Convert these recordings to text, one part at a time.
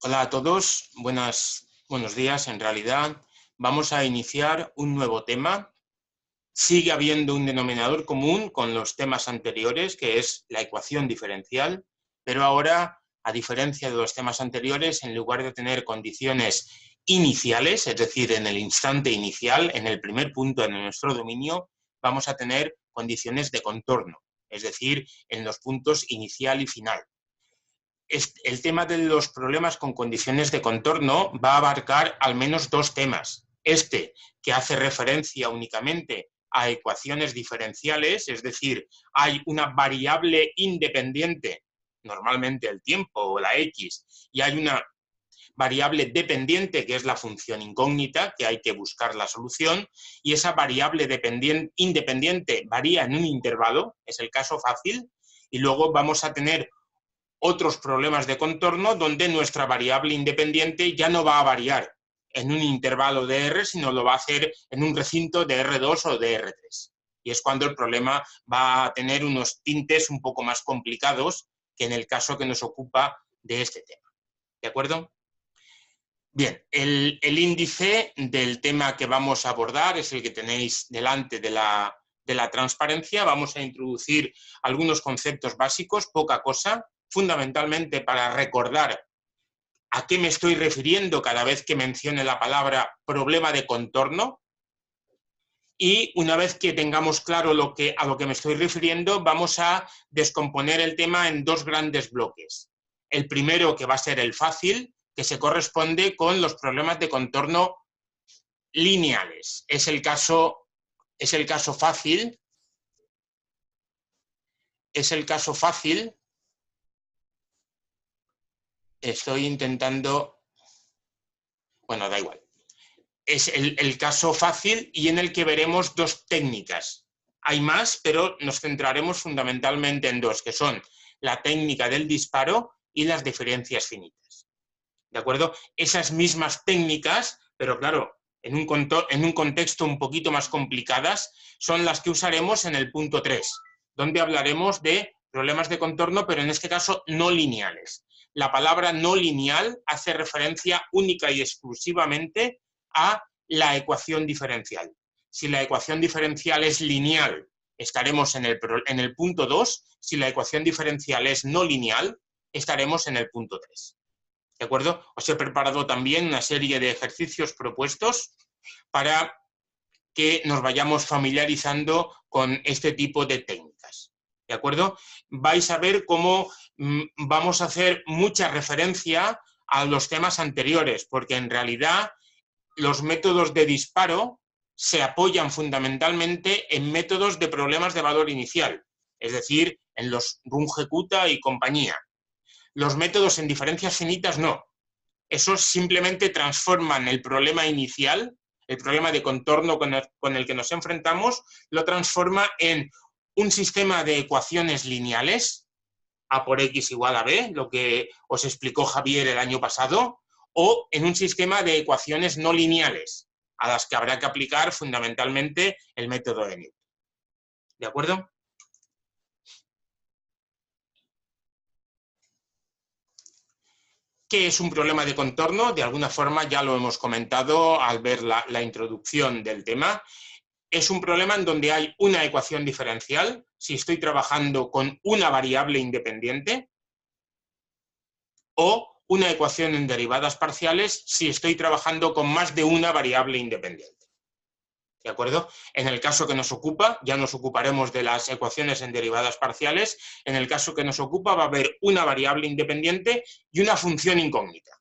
Hola a todos, buenos días. En realidad vamos a iniciar un nuevo tema. Sigue habiendo un denominador común con los temas anteriores, que es la ecuación diferencial, pero ahora, a diferencia de los temas anteriores, en lugar de tener condiciones iniciales, es decir, en el instante inicial, en el primer punto de nuestro dominio, vamos a tener condiciones de contorno, es decir, en los puntos inicial y final. El tema de los problemas con condiciones de contorno va a abarcar al menos dos temas. Este, que hace referencia únicamente a ecuaciones diferenciales, es decir, hay una variable independiente, normalmente el tiempo o la X, y hay una variable dependiente, que es la función incógnita, que hay que buscar la solución, y esa variable independiente varía en un intervalo, es el caso fácil, y luego vamos a tener otros problemas de contorno donde nuestra variable independiente ya no va a variar en un intervalo de R, sino lo va a hacer en un recinto de R2 o de R3. Y es cuando el problema va a tener unos tintes un poco más complicados que en el caso que nos ocupa de este tema. ¿De acuerdo? Bien, el índice del tema que vamos a abordar es el que tenéis delante de la transparencia. Vamos a introducir algunos conceptos básicos, poca cosa, fundamentalmente para recordar a qué me estoy refiriendo cada vez que mencione la palabra problema de contorno. Y una vez que tengamos claro a lo que me estoy refiriendo, vamos a descomponer el tema en dos grandes bloques. El primero, que va a ser el fácil, que se corresponde con los problemas de contorno lineales. Es el caso fácil. Es el caso fácil. Estoy intentando... Bueno, da igual. Es el caso fácil y en el que veremos dos técnicas. Hay más, pero nos centraremos fundamentalmente en dos, que son la técnica del disparo y las diferencias finitas. ¿De acuerdo? Esas mismas técnicas, pero claro, en un contexto un poquito más complicadas, son las que usaremos en el punto 3, donde hablaremos de problemas de contorno, pero en este caso no lineales. La palabra no lineal hace referencia única y exclusivamente a la ecuación diferencial. Si la ecuación diferencial es lineal, estaremos en el punto 2. Si la ecuación diferencial es no lineal, estaremos en el punto 3. ¿De acuerdo? Os he preparado también una serie de ejercicios propuestos para que nos vayamos familiarizando con este tipo de técnicas. ¿De acuerdo? Vais a ver cómo vamos a hacer mucha referencia a los temas anteriores, porque en realidad los métodos de disparo se apoyan fundamentalmente en métodos de problemas de valor inicial, es decir, en los Runge-Kutta y compañía. Los métodos en diferencias finitas no. Esos simplemente transforman el problema inicial, el problema de contorno con el que nos enfrentamos, lo transforma en un sistema de ecuaciones lineales, A por X igual a B, lo que os explicó Javier el año pasado, o en un sistema de ecuaciones no lineales, a las que habrá que aplicar fundamentalmente el método de Newton. ¿De acuerdo? ¿Qué es un problema de contorno? De alguna forma ya lo hemos comentado al ver la introducción del tema. Es un problema en donde hay una ecuación diferencial, si estoy trabajando con una variable independiente, o una ecuación en derivadas parciales si estoy trabajando con más de una variable independiente. ¿De acuerdo? En el caso que nos ocupa, ya nos ocuparemos de las ecuaciones en derivadas parciales. En el caso que nos ocupa va a haber una variable independiente y una función incógnita,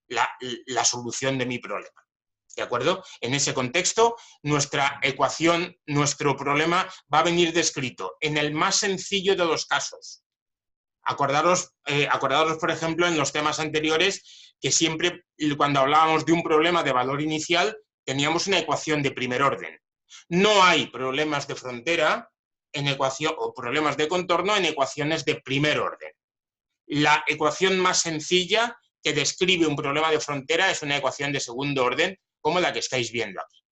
la solución de mi problema. ¿De acuerdo? En ese contexto, nuestra ecuación, nuestro problema va a venir descrito en el más sencillo de los casos. Acordaros, por ejemplo, en los temas anteriores, que siempre cuando hablábamos de un problema de valor inicial, teníamos una ecuación de primer orden. No hay problemas de frontera o problemas de contorno en ecuaciones de primer orden. La ecuación más sencilla que describe un problema de frontera es una ecuación de segundo orden, como la que estáis viendo aquí.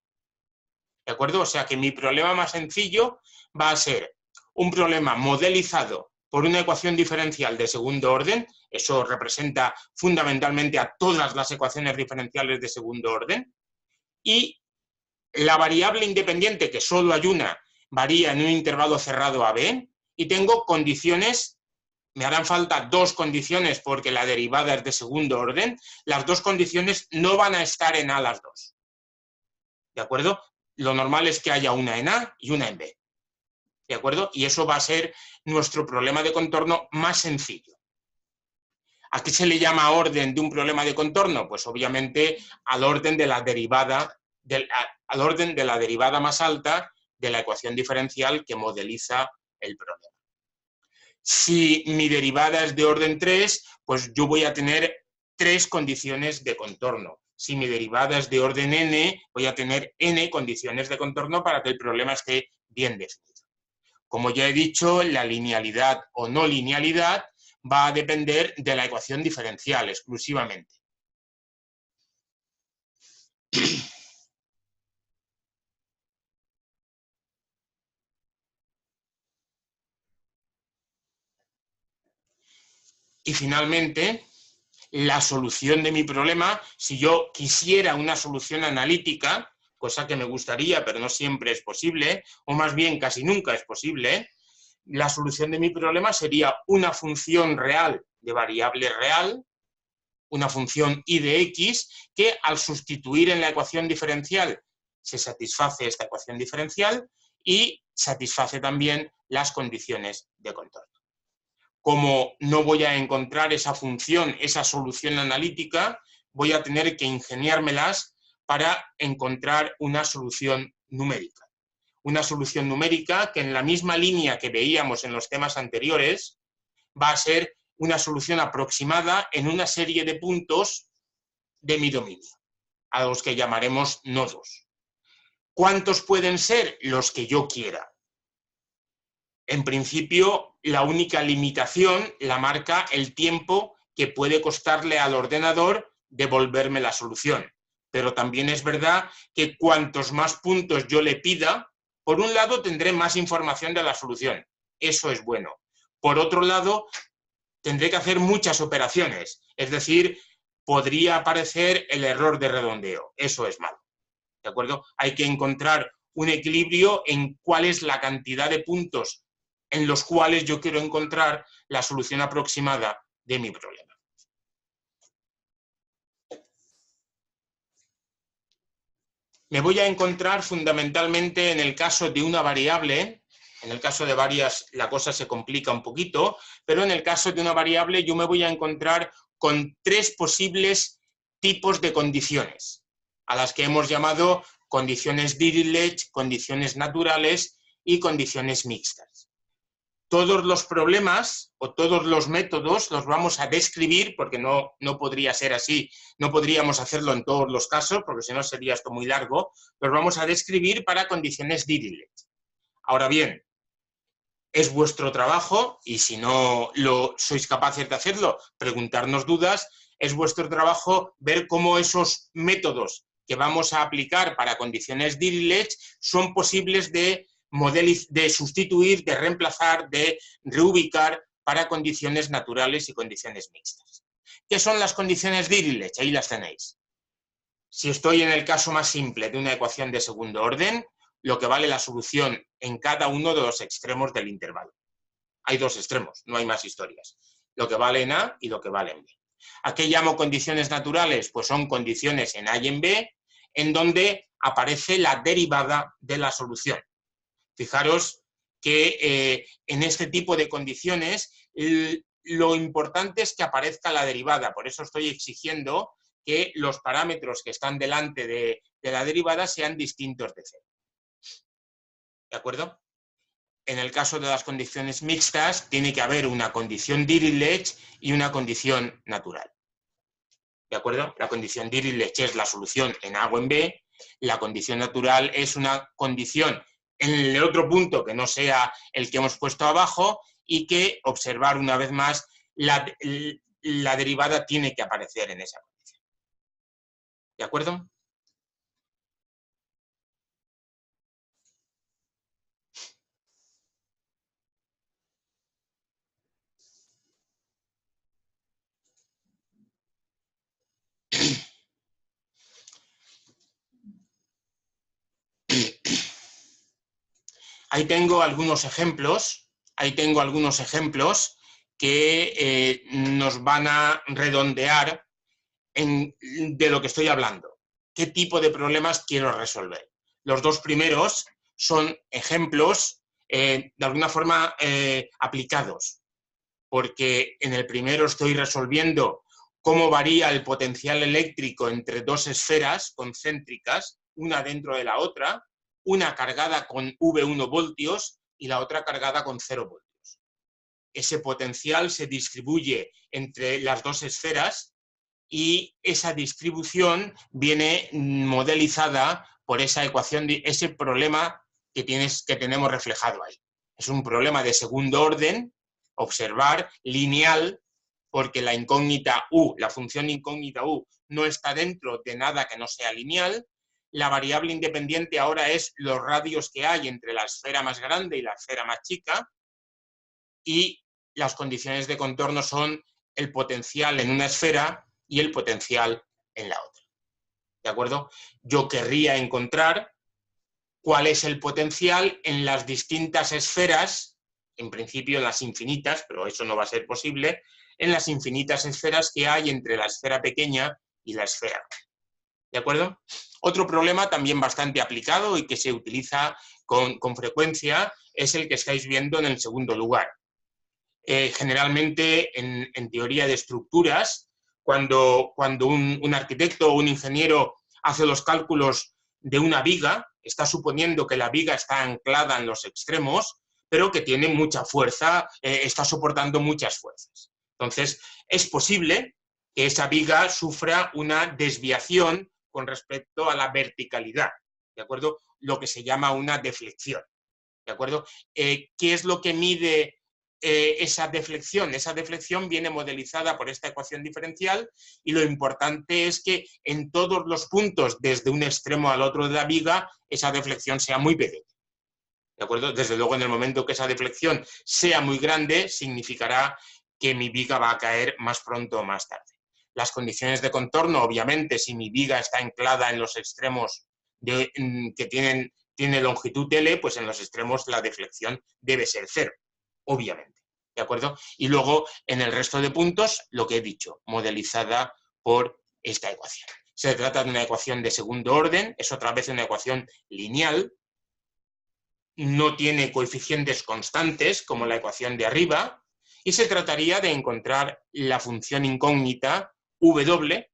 ¿De acuerdo? O sea que mi problema más sencillo va a ser un problema modelizado por una ecuación diferencial de segundo orden, Eso representa fundamentalmente a todas las ecuaciones diferenciales de segundo orden. Y la variable independiente, que solo hay una, varía en un intervalo cerrado a b, y tengo condiciones, me harán falta dos condiciones porque la derivada es de segundo orden, las dos condiciones no van a estar en a las dos. ¿De acuerdo? Lo normal es que haya una en a y una en b. ¿De acuerdo? Y eso va a ser nuestro problema de contorno más sencillo. ¿A qué se le llama orden de un problema de contorno? Pues obviamente al orden de la derivada, al orden de la derivada más alta de la ecuación diferencial que modeliza el problema. Si mi derivada es de orden 3, pues yo voy a tener 3 condiciones de contorno. Si mi derivada es de orden n, voy a tener n condiciones de contorno para que el problema esté bien definido. Como ya he dicho, la linealidad o no linealidad va a depender de la ecuación diferencial exclusivamente. Y finalmente, la solución de mi problema, si yo quisiera una solución analítica, cosa que me gustaría, pero no siempre es posible, o más bien casi nunca es posible, la solución de mi problema sería una función real de variable real, una función y de x, que al sustituir en la ecuación diferencial se satisface esta ecuación diferencial y satisface también las condiciones de contorno. Como no voy a encontrar esa función, esa solución analítica, voy a tener que ingeniármelas para encontrar una solución numérica. Una solución numérica que en la misma línea que veíamos en los temas anteriores va a ser una solución aproximada en una serie de puntos de mi dominio, a los que llamaremos nodos. ¿Cuántos pueden ser? Los que yo quiera. En principio, la única limitación la marca el tiempo que puede costarle al ordenador devolverme la solución. Pero también es verdad que cuantos más puntos yo le pida, por un lado tendré más información de la solución. Eso es bueno. Por otro lado, tendré que hacer muchas operaciones. Es decir, podría aparecer el error de redondeo. Eso es malo. ¿De acuerdo? Hay que encontrar un equilibrio en cuál es la cantidad de puntos en los cuales yo quiero encontrar la solución aproximada de mi problema. Me voy a encontrar fundamentalmente en el caso de una variable, en el caso de varias la cosa se complica un poquito, pero en el caso de una variable yo me voy a encontrar con 3 posibles tipos de condiciones, a las que hemos llamado condiciones Dirichlet, condiciones naturales y condiciones mixtas. Todos los problemas o todos los métodos los vamos a describir, porque no podría ser así, no podríamos hacerlo en todos los casos, porque si no sería esto muy largo, los vamos a describir para condiciones Dirichlet. Ahora bien, es vuestro trabajo, y si no sois capaces de hacerlo, preguntarnos dudas, es vuestro trabajo ver cómo esos métodos que vamos a aplicar para condiciones Dirichlet son posibles de sustituir, de reemplazar, de reubicar para condiciones naturales y condiciones mixtas. ¿Qué son las condiciones Dirichlet? Ahí las tenéis. Si estoy en el caso más simple de una ecuación de segundo orden, lo que vale la solución en cada uno de los extremos del intervalo. Hay 2 extremos, no hay más historias. Lo que vale en A y lo que vale en B. ¿A qué llamo condiciones naturales? Pues son condiciones en A y en B, en donde aparece la derivada de la solución. Fijaros que en este tipo de condiciones lo importante es que aparezca la derivada, por eso estoy exigiendo que los parámetros que están delante de la derivada sean distintos de cero. ¿De acuerdo? En el caso de las condiciones mixtas, tiene que haber una condición Dirichlet y una condición natural. ¿De acuerdo? La condición Dirichlet es la solución en A o en B, la condición natural es una condición en el otro punto que no sea el que hemos puesto abajo y que, observar una vez más, la derivada tiene que aparecer en esa condición. ¿De acuerdo? Ahí tengo algunos ejemplos, que nos van a redondear de lo que estoy hablando. ¿Qué tipo de problemas quiero resolver? Los dos primeros son ejemplos de alguna forma aplicados, porque en el primero estoy resolviendo cómo varía el potencial eléctrico entre dos esferas concéntricas, una dentro de la otra, una cargada con V1 voltios y la otra cargada con 0 voltios. Ese potencial se distribuye entre las dos esferas y esa distribución viene modelizada por esa ecuación, ese problema que tenemos reflejado ahí. Es un problema de segundo orden, observar, lineal, porque la incógnita U, la función incógnita U, no está dentro de nada que no sea lineal. La variable independiente ahora es los radios que hay entre la esfera más grande y la esfera más chica, y las condiciones de contorno son el potencial en una esfera y el potencial en la otra. ¿De acuerdo? Yo querría encontrar cuál es el potencial en las distintas esferas, en principio en las infinitas, pero eso no va a ser posible, en las infinitas esferas que hay entre la esfera pequeña y la esfera. ¿De acuerdo? Otro problema también bastante aplicado y que se utiliza con frecuencia es el que estáis viendo en el segundo lugar. Generalmente en teoría de estructuras, cuando un arquitecto o un ingeniero hace los cálculos de una viga, está suponiendo que la viga está anclada en los extremos, pero que tiene mucha fuerza, está soportando muchas fuerzas. Entonces, es posible que esa viga sufra una desviación con respecto a la verticalidad, ¿de acuerdo? Lo que se llama una deflexión, ¿de acuerdo? ¿Qué es lo que mide esa deflexión? Esa deflexión viene modelizada por esta ecuación diferencial y lo importante es que en todos los puntos, desde un extremo al otro de la viga, esa deflexión sea muy pequeña. ¿De acuerdo? Desde luego, en el momento que esa deflexión sea muy grande, significará que mi viga va a caer más pronto o más tarde. Las condiciones de contorno, obviamente, si mi viga está anclada en los extremos que tiene longitud L, pues en los extremos la deflexión debe ser 0, obviamente. ¿De acuerdo? Y luego, en el resto de puntos, lo que he dicho, modelizada por esta ecuación. Se trata de una ecuación de segundo orden, es otra vez una ecuación lineal, no tiene coeficientes constantes como la ecuación de arriba, y se trataría de encontrar la función incógnita W,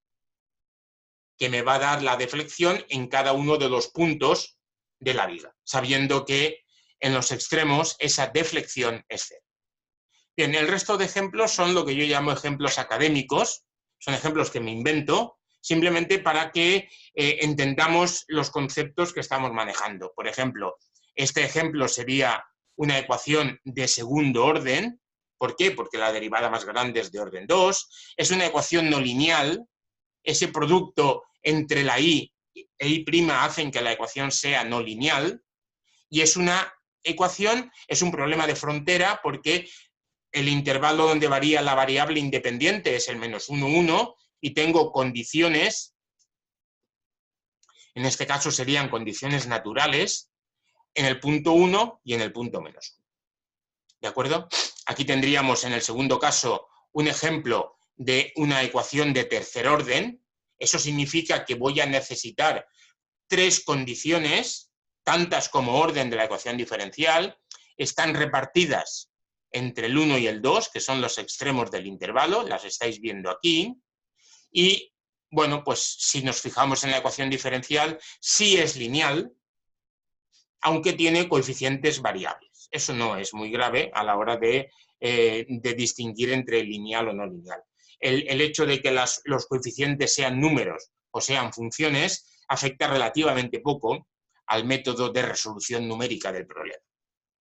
que me va a dar la deflexión en cada uno de los puntos de la viga, sabiendo que en los extremos esa deflexión es 0. Bien, el resto de ejemplos son lo que yo llamo ejemplos académicos, son ejemplos que me invento, simplemente para que entendamos los conceptos que estamos manejando. Por ejemplo, este ejemplo sería una ecuación de segundo orden. ¿Por qué? Porque la derivada más grande es de orden 2. Es una ecuación no lineal. Ese producto entre la y e y' hacen que la ecuación sea no lineal. Y es una ecuación, es un problema de frontera porque el intervalo donde varía la variable independiente es el -1, 1, y tengo condiciones, en este caso serían condiciones naturales, en el punto 1 y en el punto -1. ¿De acuerdo? Aquí tendríamos en el segundo caso un ejemplo de una ecuación de tercer orden. Eso significa que voy a necesitar 3 condiciones, tantas como orden de la ecuación diferencial, están repartidas entre el 1 y el 2, que son los extremos del intervalo, las estáis viendo aquí, y bueno, pues si nos fijamos en la ecuación diferencial, sí es lineal, aunque tiene coeficientes variables. Eso no es muy grave a la hora de distinguir entre lineal o no lineal. El hecho de que los coeficientes sean números o sean funciones afecta relativamente poco al método de resolución numérica del problema.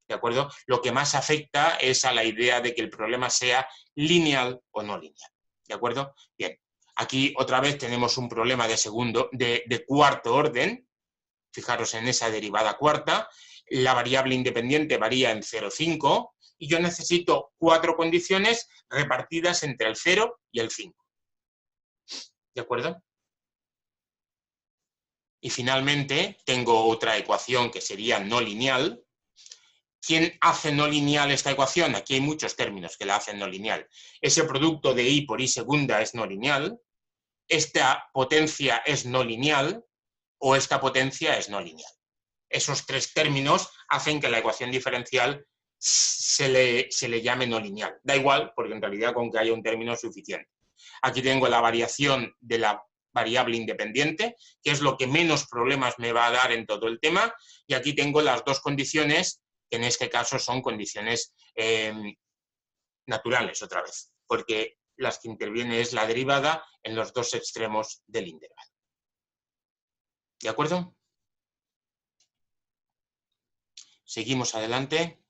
¿De acuerdo? Lo que más afecta es a la idea de que el problema sea lineal o no lineal. ¿De acuerdo? Bien, aquí otra vez tenemos un problema de cuarto orden. Fijaros en esa derivada cuarta. La variable independiente varía en 0,5 y yo necesito 4 condiciones repartidas entre el 0 y el 5. ¿De acuerdo? Y finalmente tengo otra ecuación que sería no lineal, ¿Quién hace no lineal esta ecuación? Aquí hay muchos términos que la hacen no lineal. Ese producto de I por I segunda es no lineal, esta potencia es no lineal o esta potencia es no lineal. Esos tres términos hacen que la ecuación diferencial se le llame no lineal. Da igual, porque en realidad con que haya un término es suficiente. Aquí tengo la variación de la variable independiente, que es lo que menos problemas me va a dar en todo el tema, y aquí tengo las dos condiciones, que en este caso son condiciones naturales, otra vez, porque las que interviene es la derivada en los dos extremos del intervalo. ¿De acuerdo? Seguimos adelante.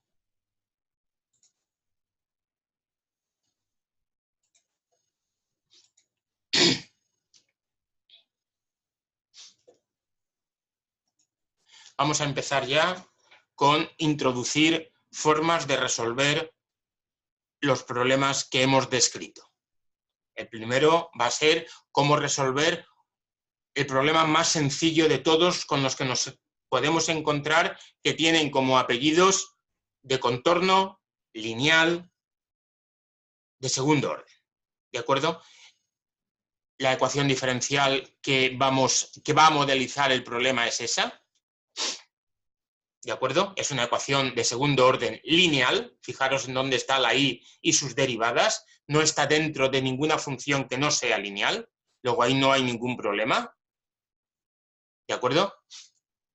Vamos a empezar ya con introducir formas de resolver los problemas que hemos descrito. El primero va a ser cómo resolver el problema más sencillo de todos con los que nos podemos encontrar, que tienen como apellidos de contorno, lineal, de segundo orden. ¿De acuerdo? La ecuación diferencial que va a modelizar el problema es esa. ¿De acuerdo? Es una ecuación de segundo orden lineal. Fijaros en dónde está la I y sus derivadas. No está dentro de ninguna función que no sea lineal. Luego ahí no hay ningún problema. ¿De acuerdo?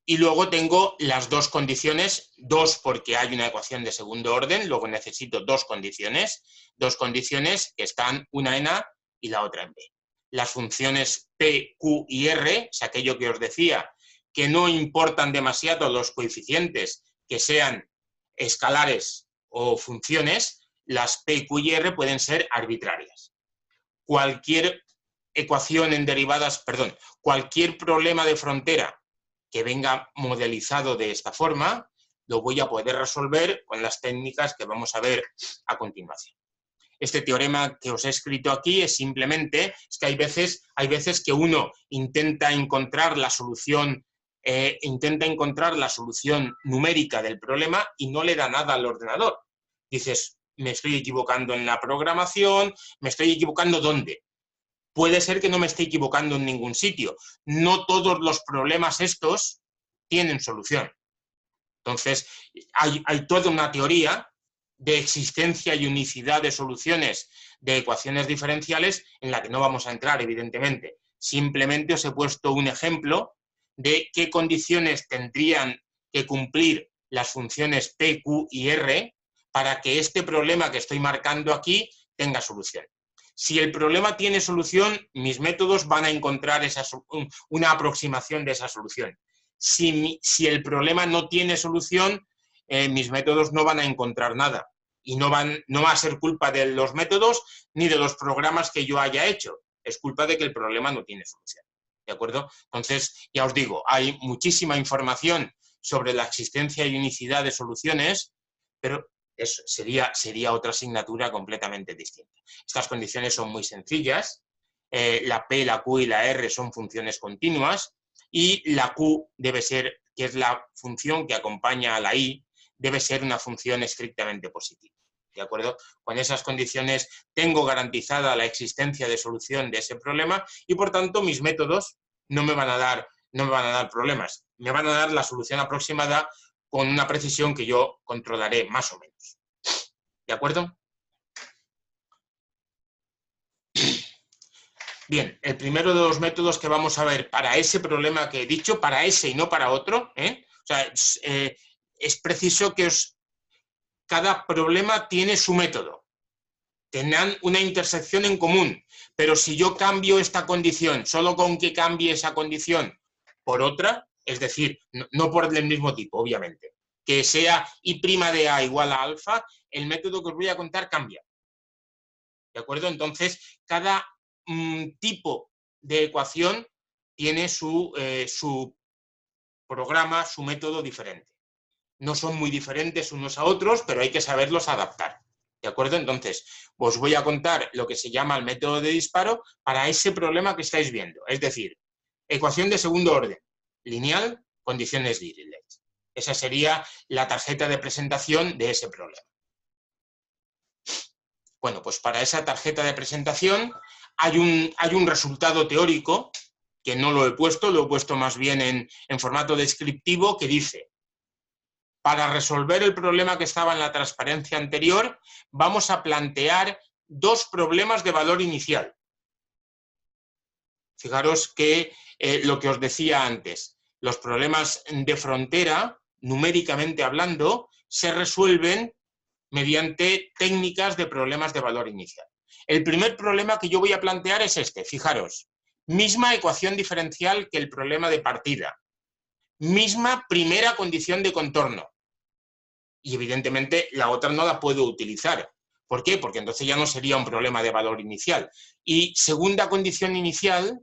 Y luego tengo las dos condiciones, dos porque hay una ecuación de segundo orden, luego necesito dos condiciones que están una en A y la otra en B. Las funciones P, Q y R, es aquello que os decía, que no importan demasiado los coeficientes, que sean escalares o funciones, las P, Q y R pueden ser arbitrarias. Cualquier ecuación en derivadas, cualquier problema de frontera que venga modelizado de esta forma, lo voy a poder resolver con las técnicas que vamos a ver a continuación. Este teorema que os he escrito aquí es simplemente, es que hay veces que uno intenta encontrar la solución numérica del problema y no le da nada al ordenador. Dices, me estoy equivocando en la programación, me estoy equivocando ¿dónde? Puede ser que no me esté equivocando en ningún sitio. No todos los problemas estos tienen solución. Entonces, hay toda una teoría de existencia y unicidad de soluciones de ecuaciones diferenciales en la que no vamos a entrar, evidentemente. Simplemente os he puesto un ejemplo de qué condiciones tendrían que cumplir las funciones P, Q y R para que este problema que estoy marcando aquí tenga solución. Si el problema tiene solución, mis métodos van a encontrar una aproximación de esa solución. Si el problema no tiene solución, mis métodos no van a encontrar nada. Y no va a ser culpa de los métodos ni de los programas que yo haya hecho. Es culpa de que el problema no tiene solución. ¿De acuerdo? Entonces, ya os digo, hay muchísima información sobre la existencia y unicidad de soluciones, pero eso sería otra asignatura completamente distinta. Estas condiciones son muy sencillas. La P, la Q y la R son funciones continuas y la Q debe ser, que es la función que acompaña a la I, debe ser una función estrictamente positiva. ¿De acuerdo? Con esas condiciones tengo garantizada la existencia de solución de ese problema y, por tanto, mis métodos no me van a dar problemas. Me van a dar la solución aproximada con una precisión que yo controlaré más o menos. ¿De acuerdo? Bien, el primero de los métodos que vamos a ver para ese problema que he dicho, para ese y no para otro, o sea, es preciso que cada problema tiene su método. Tendrán una intersección en común, pero si yo cambio esta condición, solo con que cambie esa condición por otra, es decir, no por el mismo tipo, obviamente, que sea I' de A igual a alfa, el método que os voy a contar cambia. ¿De acuerdo? Entonces, cada tipo de ecuación tiene su programa, su método diferente. No son muy diferentes unos a otros, pero hay que saberlos adaptar. ¿De acuerdo? Entonces, os voy a contar lo que se llama el método de disparo para ese problema que estáis viendo. Es decir, ecuación de segundo orden, lineal, condiciones Dirichlet. Esa sería la tarjeta de presentación de ese problema. Bueno, pues para esa tarjeta de presentación hay un resultado teórico, que no lo he puesto más bien en formato descriptivo, que dice: para resolver el problema que estaba en la transparencia anterior, vamos a plantear dos problemas de valor inicial. Fijaros que lo que os decía antes, los problemas de frontera, numéricamente hablando, se resuelven mediante técnicas de problemas de valor inicial. El primer problema que yo voy a plantear es este, fijaros, misma ecuación diferencial que el problema de partida, misma primera condición de contorno, y evidentemente la otra no la puedo utilizar. ¿Por qué? Porque entonces ya no sería un problema de valor inicial. Y segunda condición inicial,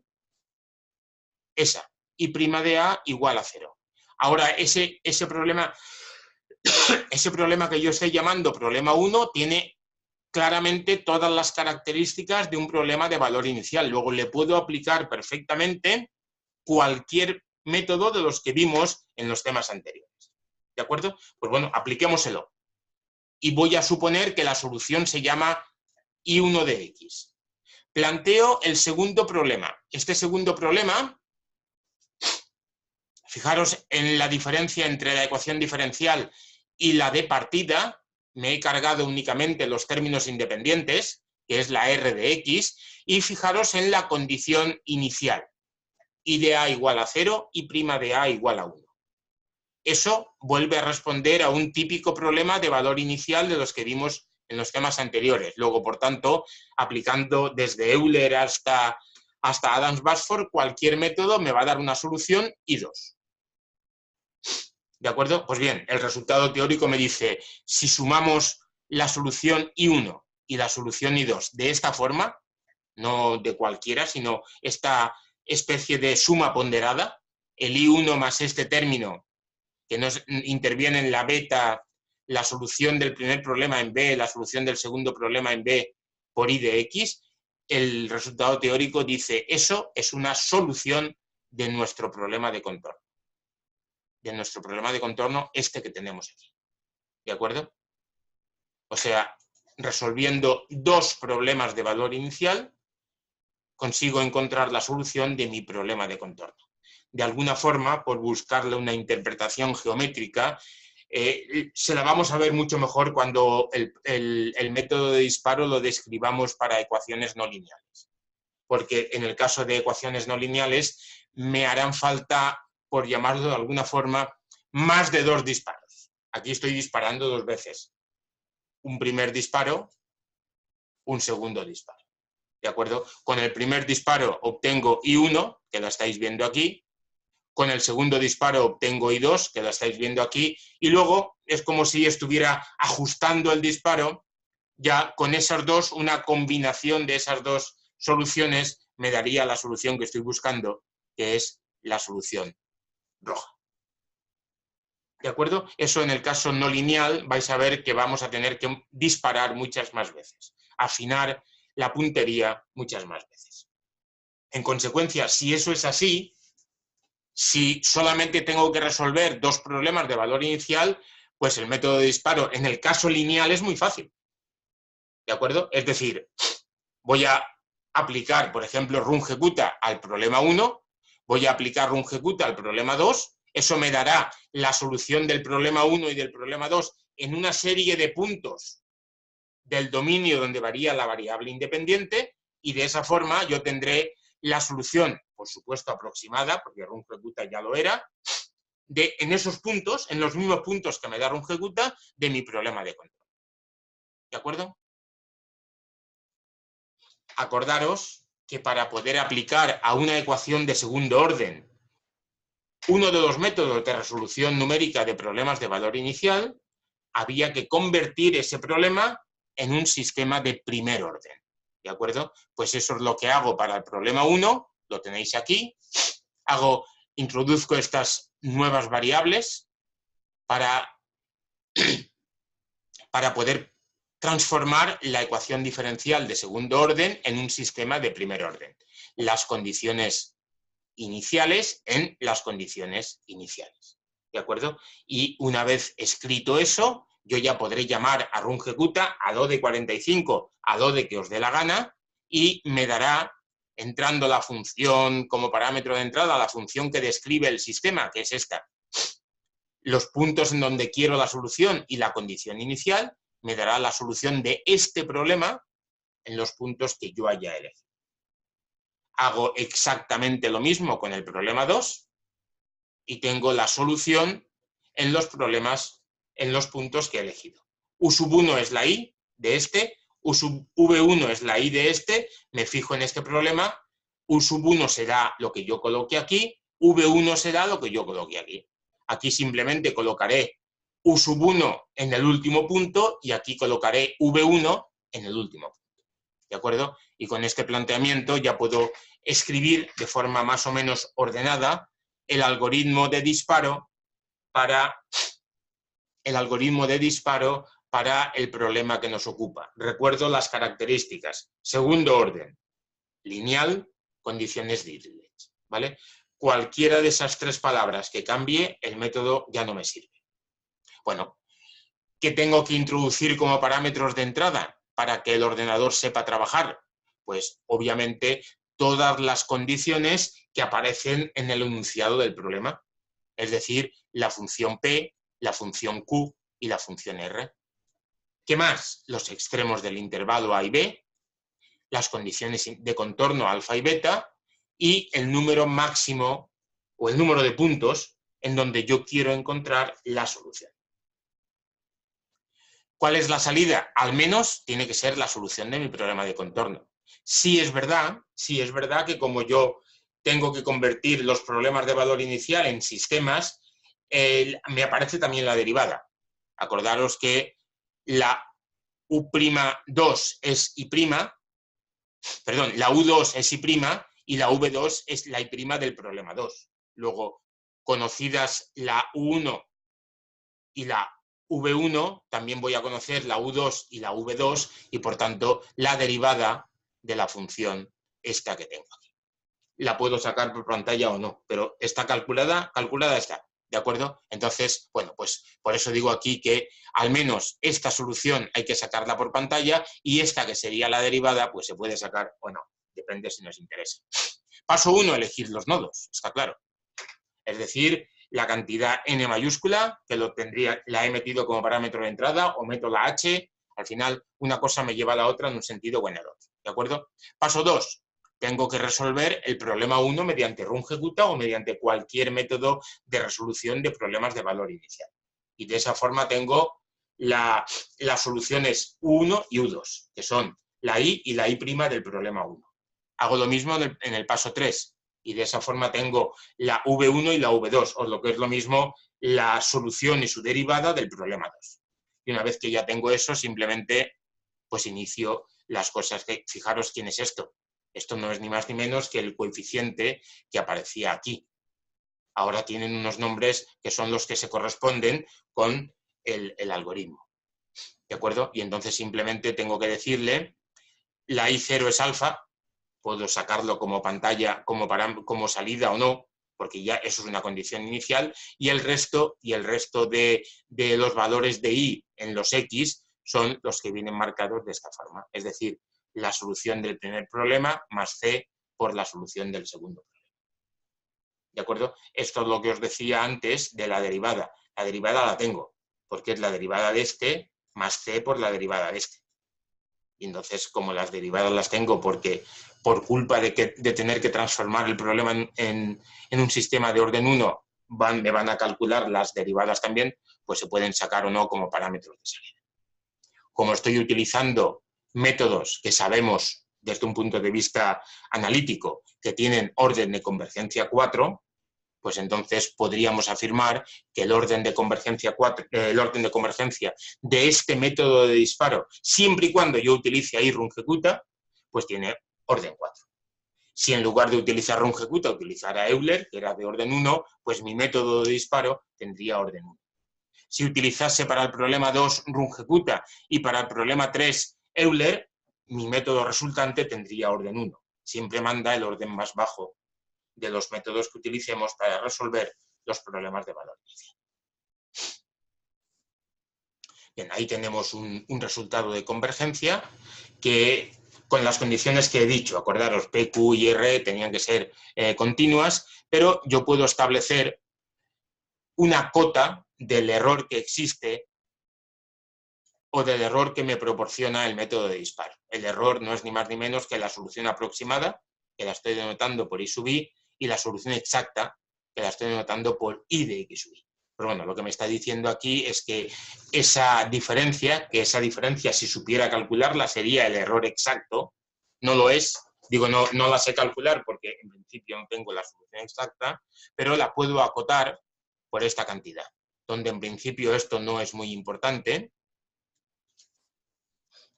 esa, y prima de A igual a 0. Ahora, ese problema que yo estoy llamando problema 1 tiene claramente todas las características de un problema de valor inicial. Luego le puedo aplicar perfectamente cualquier método de los que vimos en los temas anteriores. ¿De acuerdo? Pues bueno, apliquémoselo. Y voy a suponer que la solución se llama I1 de X. Planteo el segundo problema. Este segundo problema, fijaros en la diferencia entre la ecuación diferencial y la de partida. Me he cargado únicamente los términos independientes, que es la R de X, y fijaros en la condición inicial. I de A igual a 0 y prima de A igual a 1. Eso vuelve a responder a un típico problema de valor inicial de los que vimos en los temas anteriores. Luego, por tanto, aplicando desde Euler hasta Adams-Bashforth, cualquier método me va a dar una solución I2. ¿De acuerdo? Pues bien, el resultado teórico me dice, si sumamos la solución I1 y la solución I2 de esta forma, no de cualquiera, sino esta especie de suma ponderada, el I1 más este término, que nos interviene en la beta, la solución del primer problema en B, la solución del segundo problema en B por I de X, el resultado teórico dice, eso es una solución de nuestro problema de contorno. De nuestro problema de contorno, este que tenemos aquí. ¿De acuerdo? O sea, resolviendo dos problemas de valor inicial, consigo encontrar la solución de mi problema de contorno. De alguna forma, por buscarle una interpretación geométrica, se la vamos a ver mucho mejor cuando el método de disparo lo describamos para ecuaciones no lineales. Porque en el caso de ecuaciones no lineales me harán falta, por llamarlo de alguna forma, más de dos disparos. Aquí estoy disparando dos veces. Un primer disparo, un segundo disparo. ¿De acuerdo? Con el primer disparo obtengo I1, que la estáis viendo aquí. Con el segundo disparo obtengo I2, que la estáis viendo aquí. Y luego es como si estuviera ajustando el disparo. Ya con esas dos, una combinación de esas dos soluciones me daría la solución que estoy buscando, que es la solución roja. ¿De acuerdo? Eso en el caso no lineal vais a ver que vamos a tener que disparar muchas más veces, afinar la puntería muchas más veces. En consecuencia, si eso es así, si solamente tengo que resolver dos problemas de valor inicial, pues el método de disparo en el caso lineal es muy fácil. ¿De acuerdo? Es decir, voy a aplicar, por ejemplo, rungecuta al problema 1, voy a aplicar rungecuta al problema 2, eso me dará la solución del problema 1 y del problema 2 en una serie de puntos del dominio donde varía la variable independiente, y de esa forma yo tendré la solución, por supuesto aproximada, porque rungecuta ya lo era, en esos puntos, en los mismos puntos que me da rungecuta, de mi problema de control. ¿De acuerdo? Acordaros que para poder aplicar a una ecuación de segundo orden uno de los métodos de resolución numérica de problemas de valor inicial, había que convertir ese problema en un sistema de primer orden. ¿De acuerdo? Pues eso es lo que hago para el problema 1, lo tenéis aquí. Introduzco estas nuevas variables para poder transformar la ecuación diferencial de segundo orden en un sistema de primer orden. Las condiciones iniciales en las condiciones iniciales. ¿de acuerdo? Y una vez escrito eso, yo ya podré llamar a rungecuta a do de 45, a do de que os dé la gana, y me dará, entrando la función como parámetro de entrada, la función que describe el sistema, que es esta, los puntos en donde quiero la solución y la condición inicial, me dará la solución de este problema en los puntos que yo haya elegido. Hago exactamente lo mismo con el problema 2 y tengo la solución en los problemas, en los puntos que he elegido. U sub 1 es la i de este, U sub v1 es la i de este, me fijo en este problema, U sub 1 será lo que yo coloque aquí, v1 será lo que yo coloque aquí. Aquí simplemente colocaré U sub 1 en el último punto y aquí colocaré v1 en el último punto. ¿De acuerdo? Y con este planteamiento ya puedo escribir de forma más o menos ordenada el algoritmo de disparo para el problema que nos ocupa. Recuerdo las características. Segundo orden, lineal, condiciones Dirichlet, ¿vale? Cualquiera de esas tres palabras que cambie, el método ya no me sirve. Bueno, ¿qué tengo que introducir como parámetros de entrada para que el ordenador sepa trabajar? Pues obviamente todas las condiciones que aparecen en el enunciado del problema, es decir, la función P, la función Q y la función R. ¿Qué más? Los extremos del intervalo A y B, las condiciones de contorno alfa y beta y el número máximo o el número de puntos en donde yo quiero encontrar la solución. ¿Cuál es la salida? Al menos tiene que ser la solución de mi problema de contorno. Sí es verdad que como yo tengo que convertir los problemas de valor inicial en sistemas, me aparece también la derivada. Acordaros que la U'2 es I', perdón, la U2 es I' y la V2 es la I' del problema 2. Luego, conocidas la U1 y la V1, también voy a conocer la U2 y la V2 y por tanto la derivada de la función esta que tengo aquí. La puedo sacar por pantalla o no, pero está calculada está, ¿de acuerdo? Entonces, bueno, pues por eso digo aquí que al menos esta solución hay que sacarla por pantalla y esta que sería la derivada, pues se puede sacar o no, depende si nos interesa. Paso 1, elegir los nodos, está claro. Es decir, la cantidad n mayúscula, que la he metido como parámetro de entrada, o meto la h, al final una cosa me lleva a la otra en un sentido o en el otro, ¿de acuerdo? Paso 2, tengo que resolver el problema 1 mediante rungecuta o mediante cualquier método de resolución de problemas de valor inicial. Y de esa forma tengo las soluciones U1 y U2, que son la I y la I' del problema 1. Hago lo mismo en el paso 3. Y de esa forma tengo la V1 y la V2, o lo que es lo mismo, la solución y su derivada del problema 2. Y una vez que ya tengo eso, simplemente pues inicio las cosas. Fijaros quién es esto. Esto no es ni más ni menos que el coeficiente que aparecía aquí. Ahora tienen unos nombres que son los que se corresponden con el algoritmo. ¿De acuerdo? Y entonces simplemente tengo que decirle, la I0 es alfa, puedo sacarlo como pantalla, como salida o no, porque ya eso es una condición inicial, y el resto de los valores de i en los x son los que vienen marcados de esta forma. Es decir, la solución del primer problema más c por la solución del segundo problema. ¿De acuerdo? Esto es lo que os decía antes de la derivada. La derivada la tengo, porque es la derivada de este más c por la derivada de este. Y entonces, como las derivadas las tengo porque por culpa de tener que transformar el problema en un sistema de orden 1, me van a calcular las derivadas también, pues se pueden sacar o no como parámetros de salida. Como estoy utilizando métodos que sabemos desde un punto de vista analítico que tienen orden de convergencia 4, pues entonces podríamos afirmar que el orden de convergencia de este método de disparo, siempre y cuando yo utilice ahí rungecuta, pues tiene orden 4. Si en lugar de utilizar rungecuta utilizara Euler, que era de orden 1, pues mi método de disparo tendría orden 1. Si utilizase para el problema 2 rungecuta y para el problema 3 Euler, mi método resultante tendría orden 1. Siempre manda el orden más bajo de los métodos que utilicemos para resolver los problemas de valor inicial. Bien, ahí tenemos un resultado de convergencia que, con las condiciones que he dicho, acordaros, P, Q y R tenían que ser continuas, pero yo puedo establecer una cota del error que existe o del error que me proporciona el método de disparo. El error no es ni más ni menos que la solución aproximada, que la estoy denotando por I sub I, y la solución exacta, que la estoy denotando por I de X sub I. Pero bueno, lo que me está diciendo aquí es que esa diferencia si supiera calcularla sería el error exacto, no lo es, digo, no la sé calcular porque en principio no tengo la solución exacta, pero la puedo acotar por esta cantidad, donde en principio esto no es muy importante,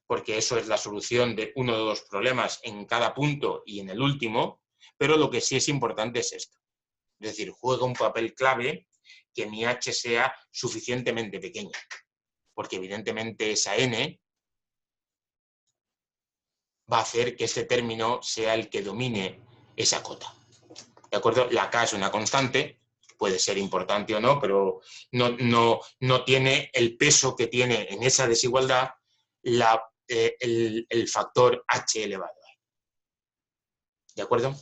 porque eso es la solución de uno de los problemas en cada punto y en el último, pero lo que sí es importante es esto. Es decir, juega un papel clave que mi h sea suficientemente pequeña, porque evidentemente esa n va a hacer que este término sea el que domine esa cota. ¿De acuerdo? La k es una constante, puede ser importante o no, pero no tiene el peso que tiene en esa desigualdad el factor h elevado. ¿De acuerdo?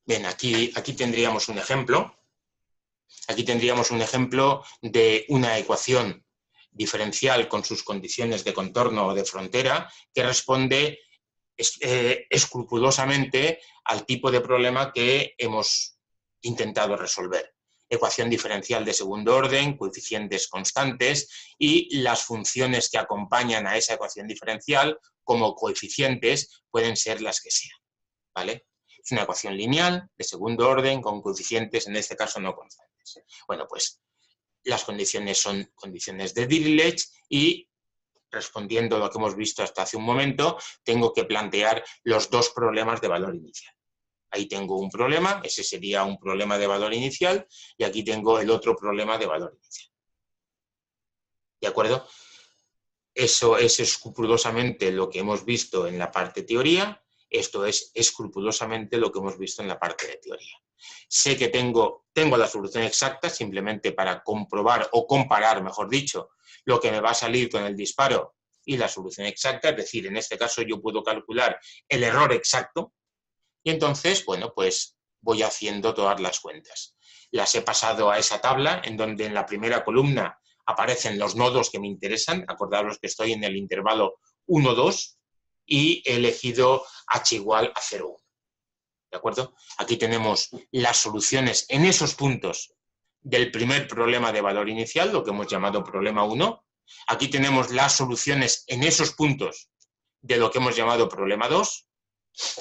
Bien, aquí tendríamos un ejemplo. Aquí tendríamos un ejemplo de una ecuación diferencial con sus condiciones de contorno o de frontera que responde escrupulosamente al tipo de problema que hemos intentado resolver. Ecuación diferencial de segundo orden, coeficientes constantes y las funciones que acompañan a esa ecuación diferencial como coeficientes pueden ser las que sean, ¿vale? Es una ecuación lineal de segundo orden con coeficientes, en este caso no constantes. Bueno, pues las condiciones son condiciones de Dirichlet y, respondiendo a lo que hemos visto hasta hace un momento, tengo que plantear los dos problemas de valor inicial. Ahí tengo un problema, ese sería un problema de valor inicial, y aquí tengo el otro problema de valor inicial. ¿De acuerdo? Eso es escrupulosamente lo que hemos visto en la parte teoría, esto es escrupulosamente lo que hemos visto en la parte de teoría. Sé que tengo la solución exacta simplemente para comprobar o comparar, mejor dicho, lo que me va a salir con el disparo y la solución exacta, es decir, en este caso yo puedo calcular el error exacto y entonces, bueno, pues voy haciendo todas las cuentas. Las he pasado a esa tabla en donde en la primera columna aparecen los nodos que me interesan, acordaros que estoy en el intervalo 1, 2 y he elegido h igual a 0, 1. ¿De acuerdo? Aquí tenemos las soluciones en esos puntos del primer problema de valor inicial, lo que hemos llamado problema 1. Aquí tenemos las soluciones en esos puntos de lo que hemos llamado problema 2.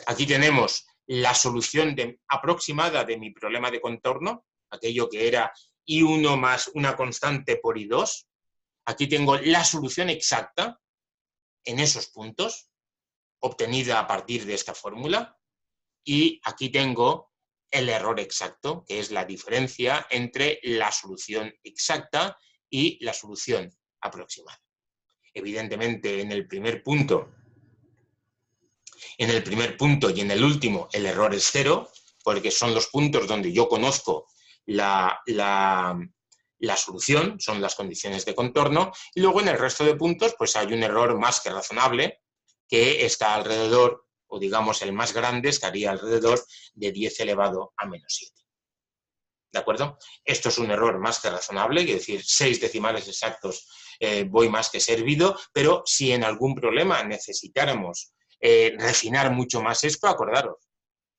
Aquí tenemos la solución aproximada de mi problema de contorno, aquello que era I1 más una constante por I2. Aquí tengo la solución exacta en esos puntos, obtenida a partir de esta fórmula. Y aquí tengo el error exacto, que es la diferencia entre la solución exacta y la solución aproximada. Evidentemente, en el primer punto y en el último el error es 0, porque son los puntos donde yo conozco la solución, son las condiciones de contorno, y luego en el resto de puntos pues hay un error más que razonable, que está alrededor, o digamos el más grande, estaría alrededor de 10 elevado a menos 7. ¿De acuerdo? Esto es un error más que razonable, es decir, 6 decimales exactos voy más que servido, pero si en algún problema necesitáramos refinar mucho más esto, acordaros,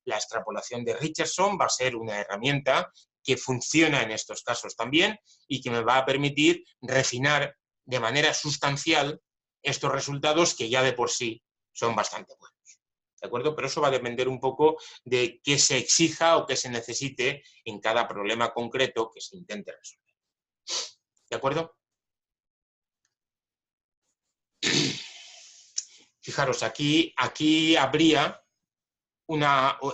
la extrapolación de Richardson va a ser una herramienta que funciona en estos casos también y que me va a permitir refinar de manera sustancial estos resultados que ya de por sí son bastante buenos. ¿De acuerdo? Pero eso va a depender un poco de qué se exija o qué se necesite en cada problema concreto que se intente resolver. ¿De acuerdo? Fijaros, aquí habría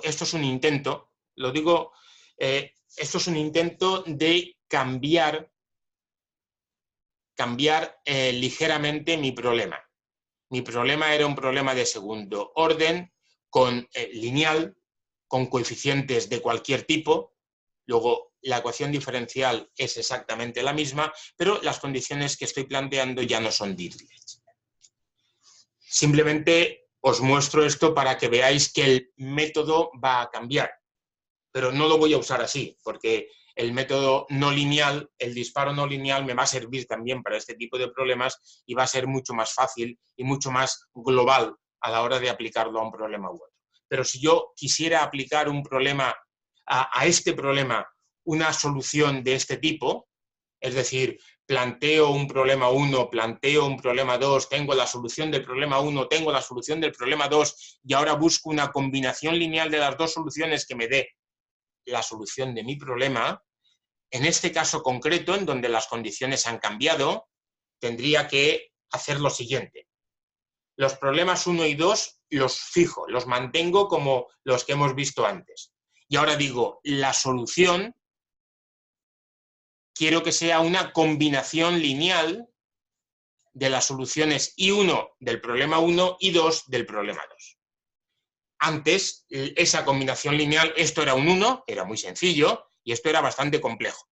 esto es un intento, lo digo, esto es un intento de cambiar ligeramente mi problema. Mi problema era un problema de segundo orden, lineal, con coeficientes de cualquier tipo. Luego la ecuación diferencial es exactamente la misma, pero las condiciones que estoy planteando ya no son Dirichlet. Simplemente os muestro esto para que veáis que el método va a cambiar, pero no lo voy a usar así, porque el método no lineal, el disparo no lineal, me va a servir también para este tipo de problemas y va a ser mucho más fácil y mucho más global a la hora de aplicarlo a un problema u otro. Pero si yo quisiera aplicar un problema, a este problema, una solución de este tipo, es decir, planteo un problema 1, planteo un problema 2, tengo la solución del problema 1, tengo la solución del problema 2 y ahora busco una combinación lineal de las dos soluciones que me dé la solución de mi problema, en este caso concreto, en donde las condiciones han cambiado, tendría que hacer lo siguiente. Los problemas 1 y 2 los fijo, los mantengo como los que hemos visto antes. Y ahora digo, la solución quiero que sea una combinación lineal de las soluciones I1 del problema 1 y 2 del problema 2. Antes, esa combinación lineal, esto era un 1, era muy sencillo, y esto era bastante complejo.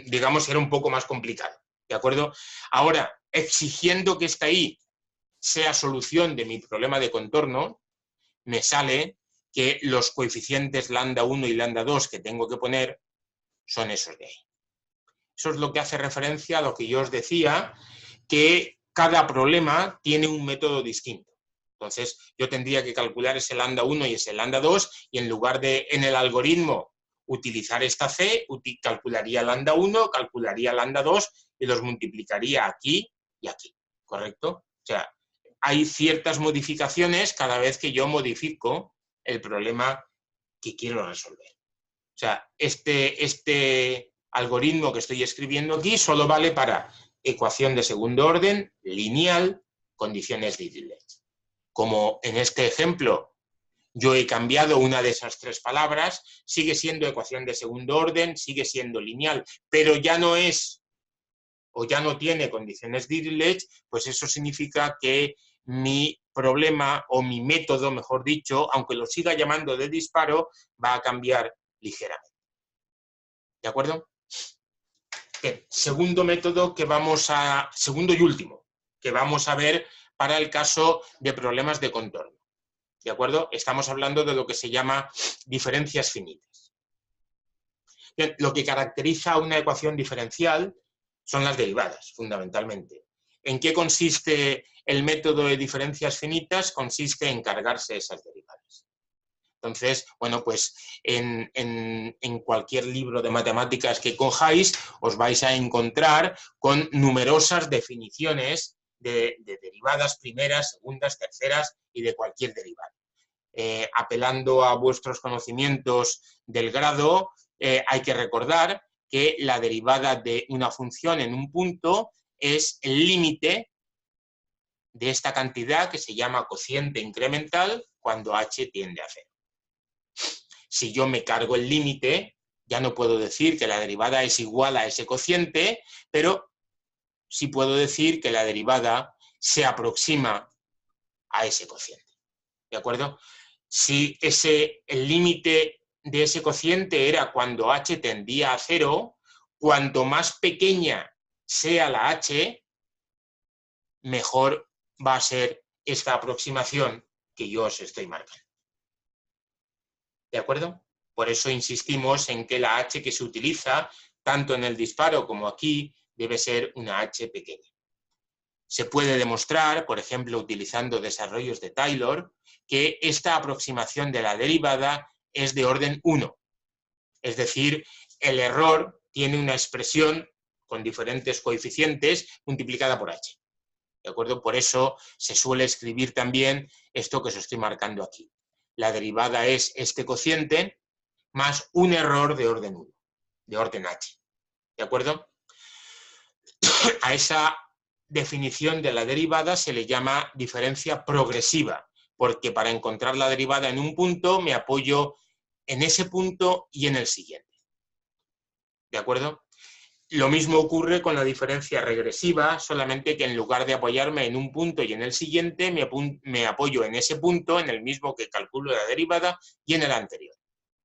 Digamos, era un poco más complicado, ¿de acuerdo? Ahora, exigiendo que esta I sea solución de mi problema de contorno, me sale que los coeficientes lambda 1 y lambda 2 que tengo que poner son esos de ahí. Eso es lo que hace referencia a lo que yo os decía, que cada problema tiene un método distinto. Entonces, yo tendría que calcular ese lambda 1 y ese lambda 2, y en lugar de en el algoritmo utilizar esta C, calcularía lambda 1, calcularía lambda 2 y los multiplicaría aquí y aquí, ¿correcto? O sea, hay ciertas modificaciones cada vez que yo modifico el problema que quiero resolver. O sea, este algoritmo que estoy escribiendo aquí solo vale para ecuación de segundo orden, lineal, condiciones de Dirichlet. Como en este ejemplo yo he cambiado una de esas tres palabras, sigue siendo ecuación de segundo orden, sigue siendo lineal, pero ya no es o ya no tiene condiciones de Dirichlet, pues eso significa que mi problema o mi método, mejor dicho, aunque lo siga llamando de disparo, va a cambiar ligeramente. ¿De acuerdo? Bien, segundo método segundo y último, que vamos a ver para el caso de problemas de contorno. ¿De acuerdo? Estamos hablando de lo que se llama diferencias finitas. Bien, lo que caracteriza a una ecuación diferencial son las derivadas, fundamentalmente. ¿En qué consiste el método de diferencias finitas? Consiste en cargarse esas derivadas. Entonces, bueno, pues en cualquier libro de matemáticas que cojáis, os vais a encontrar con numerosas definiciones de derivadas primeras, segundas, terceras y de cualquier derivada. Apelando a vuestros conocimientos del grado, hay que recordar que la derivada de una función en un punto es el límite de esta cantidad que se llama cociente incremental cuando h tiende a 0. Si yo me cargo el límite, ya no puedo decir que la derivada es igual a ese cociente, pero sí puedo decir que la derivada se aproxima a ese cociente. ¿De acuerdo? Si el límite de ese cociente era cuando h tendía a 0, cuanto más pequeña sea la h, mejor va a ser esta aproximación que yo os estoy marcando. ¿De acuerdo? Por eso insistimos en que la h que se utiliza, tanto en el disparo como aquí, debe ser una h pequeña. Se puede demostrar, por ejemplo, utilizando desarrollos de Taylor, que esta aproximación de la derivada es de orden 1. Es decir, el error tiene una expresión con diferentes coeficientes multiplicada por h. ¿De acuerdo? Por eso se suele escribir también esto que os estoy marcando aquí. La derivada es este cociente más un error de orden 1, de orden h. ¿De acuerdo? A esa definición de la derivada se le llama diferencia progresiva, porque para encontrar la derivada en un punto me apoyo en ese punto y en el siguiente. ¿De acuerdo? Lo mismo ocurre con la diferencia regresiva, solamente que en lugar de apoyarme en un punto y en el siguiente, me apoyo en ese punto, en el mismo que calculo la derivada, y en el anterior.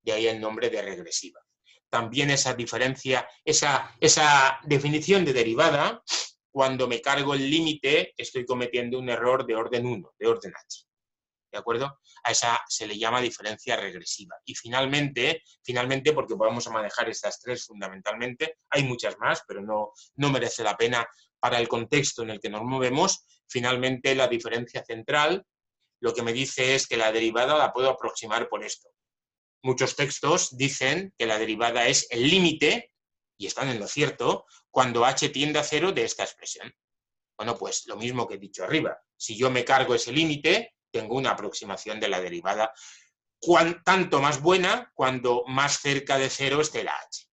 De ahí el nombre de regresiva. también esa diferencia, esa definición de derivada, cuando me cargo el límite estoy cometiendo un error de orden 1, de orden h. ¿De acuerdo? A esa se le llama diferencia regresiva. Y finalmente, porque podemos manejar estas tres fundamentalmente, hay muchas más, pero no merece la pena para el contexto en el que nos movemos. Finalmente, la diferencia central lo que me dice es que la derivada la puedo aproximar por esto. Muchos textos dicen que la derivada es el límite, y están en lo cierto, cuando h tiende a 0 de esta expresión. Bueno, pues lo mismo que he dicho arriba. Si yo me cargo ese límite, tengo una aproximación de la derivada tanto más buena cuando más cerca de 0 esté la h.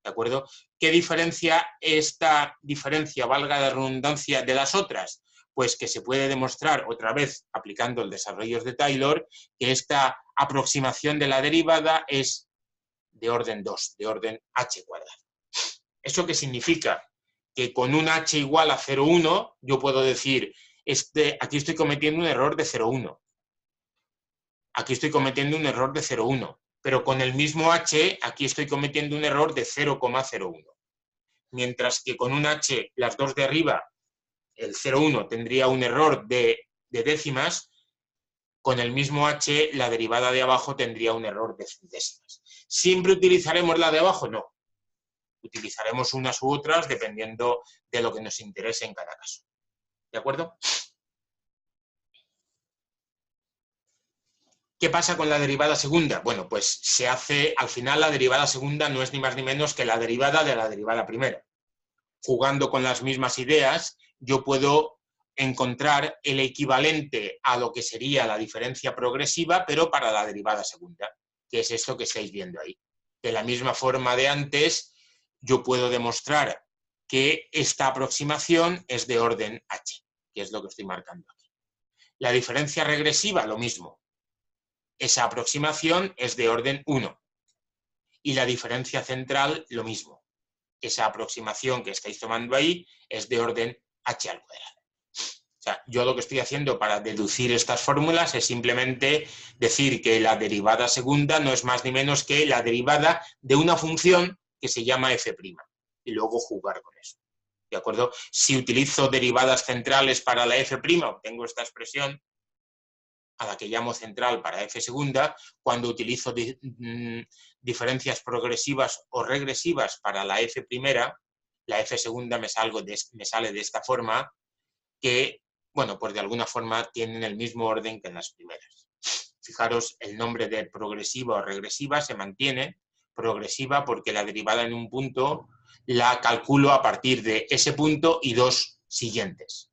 ¿De acuerdo? ¿Qué diferencia esta diferencia, valga la redundancia, de las otras? Pues que se puede demostrar, otra vez aplicando el desarrollo de Taylor, que esta aproximación de la derivada es de orden 2, de orden h cuadrado. ¿Eso qué significa? Que con un h igual a 0,1 yo puedo decir, aquí estoy cometiendo un error de 0,1. Aquí estoy cometiendo un error de 0,1. Pero con el mismo h, aquí estoy cometiendo un error de 0,01. Mientras que con un h, las dos de arriba, el 0,1 tendría un error de décimas, con el mismo h, la derivada de abajo tendría un error de décimas. ¿Siempre utilizaremos la de abajo? No. Utilizaremos unas u otras dependiendo de lo que nos interese en cada caso. ¿De acuerdo? ¿Qué pasa con la derivada segunda? Bueno, pues al final la derivada segunda no es ni más ni menos que la derivada de la derivada primera. Jugando con las mismas ideas, yo puedo encontrar el equivalente a lo que sería la diferencia progresiva, pero para la derivada segunda, que es esto que estáis viendo ahí. De la misma forma de antes, yo puedo demostrar que esta aproximación es de orden h, que es lo que estoy marcando aquí. La diferencia regresiva, lo mismo. Esa aproximación es de orden 1. Y la diferencia central, lo mismo. Esa aproximación que estáis tomando ahí es de orden h al cuadrado. O sea, yo lo que estoy haciendo para deducir estas fórmulas es simplemente decir que la derivada segunda no es más ni menos que la derivada de una función que se llama f', y luego jugar con eso. ¿De acuerdo? Si utilizo derivadas centrales para la f', obtengo esta expresión, a la que llamo central para f segunda. Cuando utilizo diferencias progresivas o regresivas para la f primera, la f segunda me sale de esta forma, que, bueno, pues de alguna forma tienen el mismo orden que en las primeras. Fijaros, el nombre de progresiva o regresiva se mantiene, progresiva porque la derivada en un punto la calculo a partir de ese punto y dos siguientes.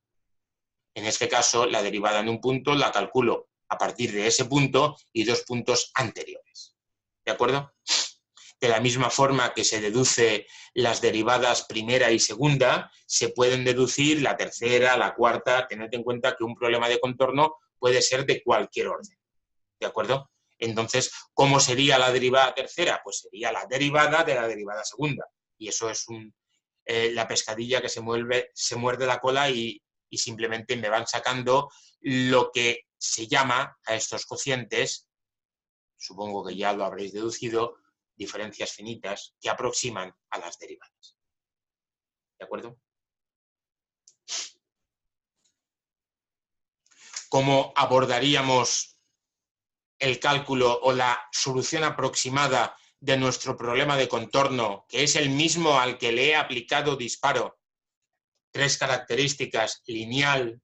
En este caso, la derivada en un punto la calculo a partir de ese punto y dos puntos anteriores. ¿De acuerdo? De la misma forma que se deduce las derivadas primera y segunda, se pueden deducir la tercera, la cuarta. Tened en cuenta que un problema de contorno puede ser de cualquier orden. ¿De acuerdo? Entonces, ¿cómo sería la derivada tercera? Pues sería la derivada de la derivada segunda. Y eso es la pescadilla que se muerde la cola y simplemente me van sacando lo que se llama a estos cocientes, supongo que ya lo habréis deducido, diferencias finitas que aproximan a las derivadas. ¿De acuerdo? ¿Cómo abordaríamos el cálculo o la solución aproximada de nuestro problema de contorno, que es el mismo al que le he aplicado disparo? Tres características: lineal,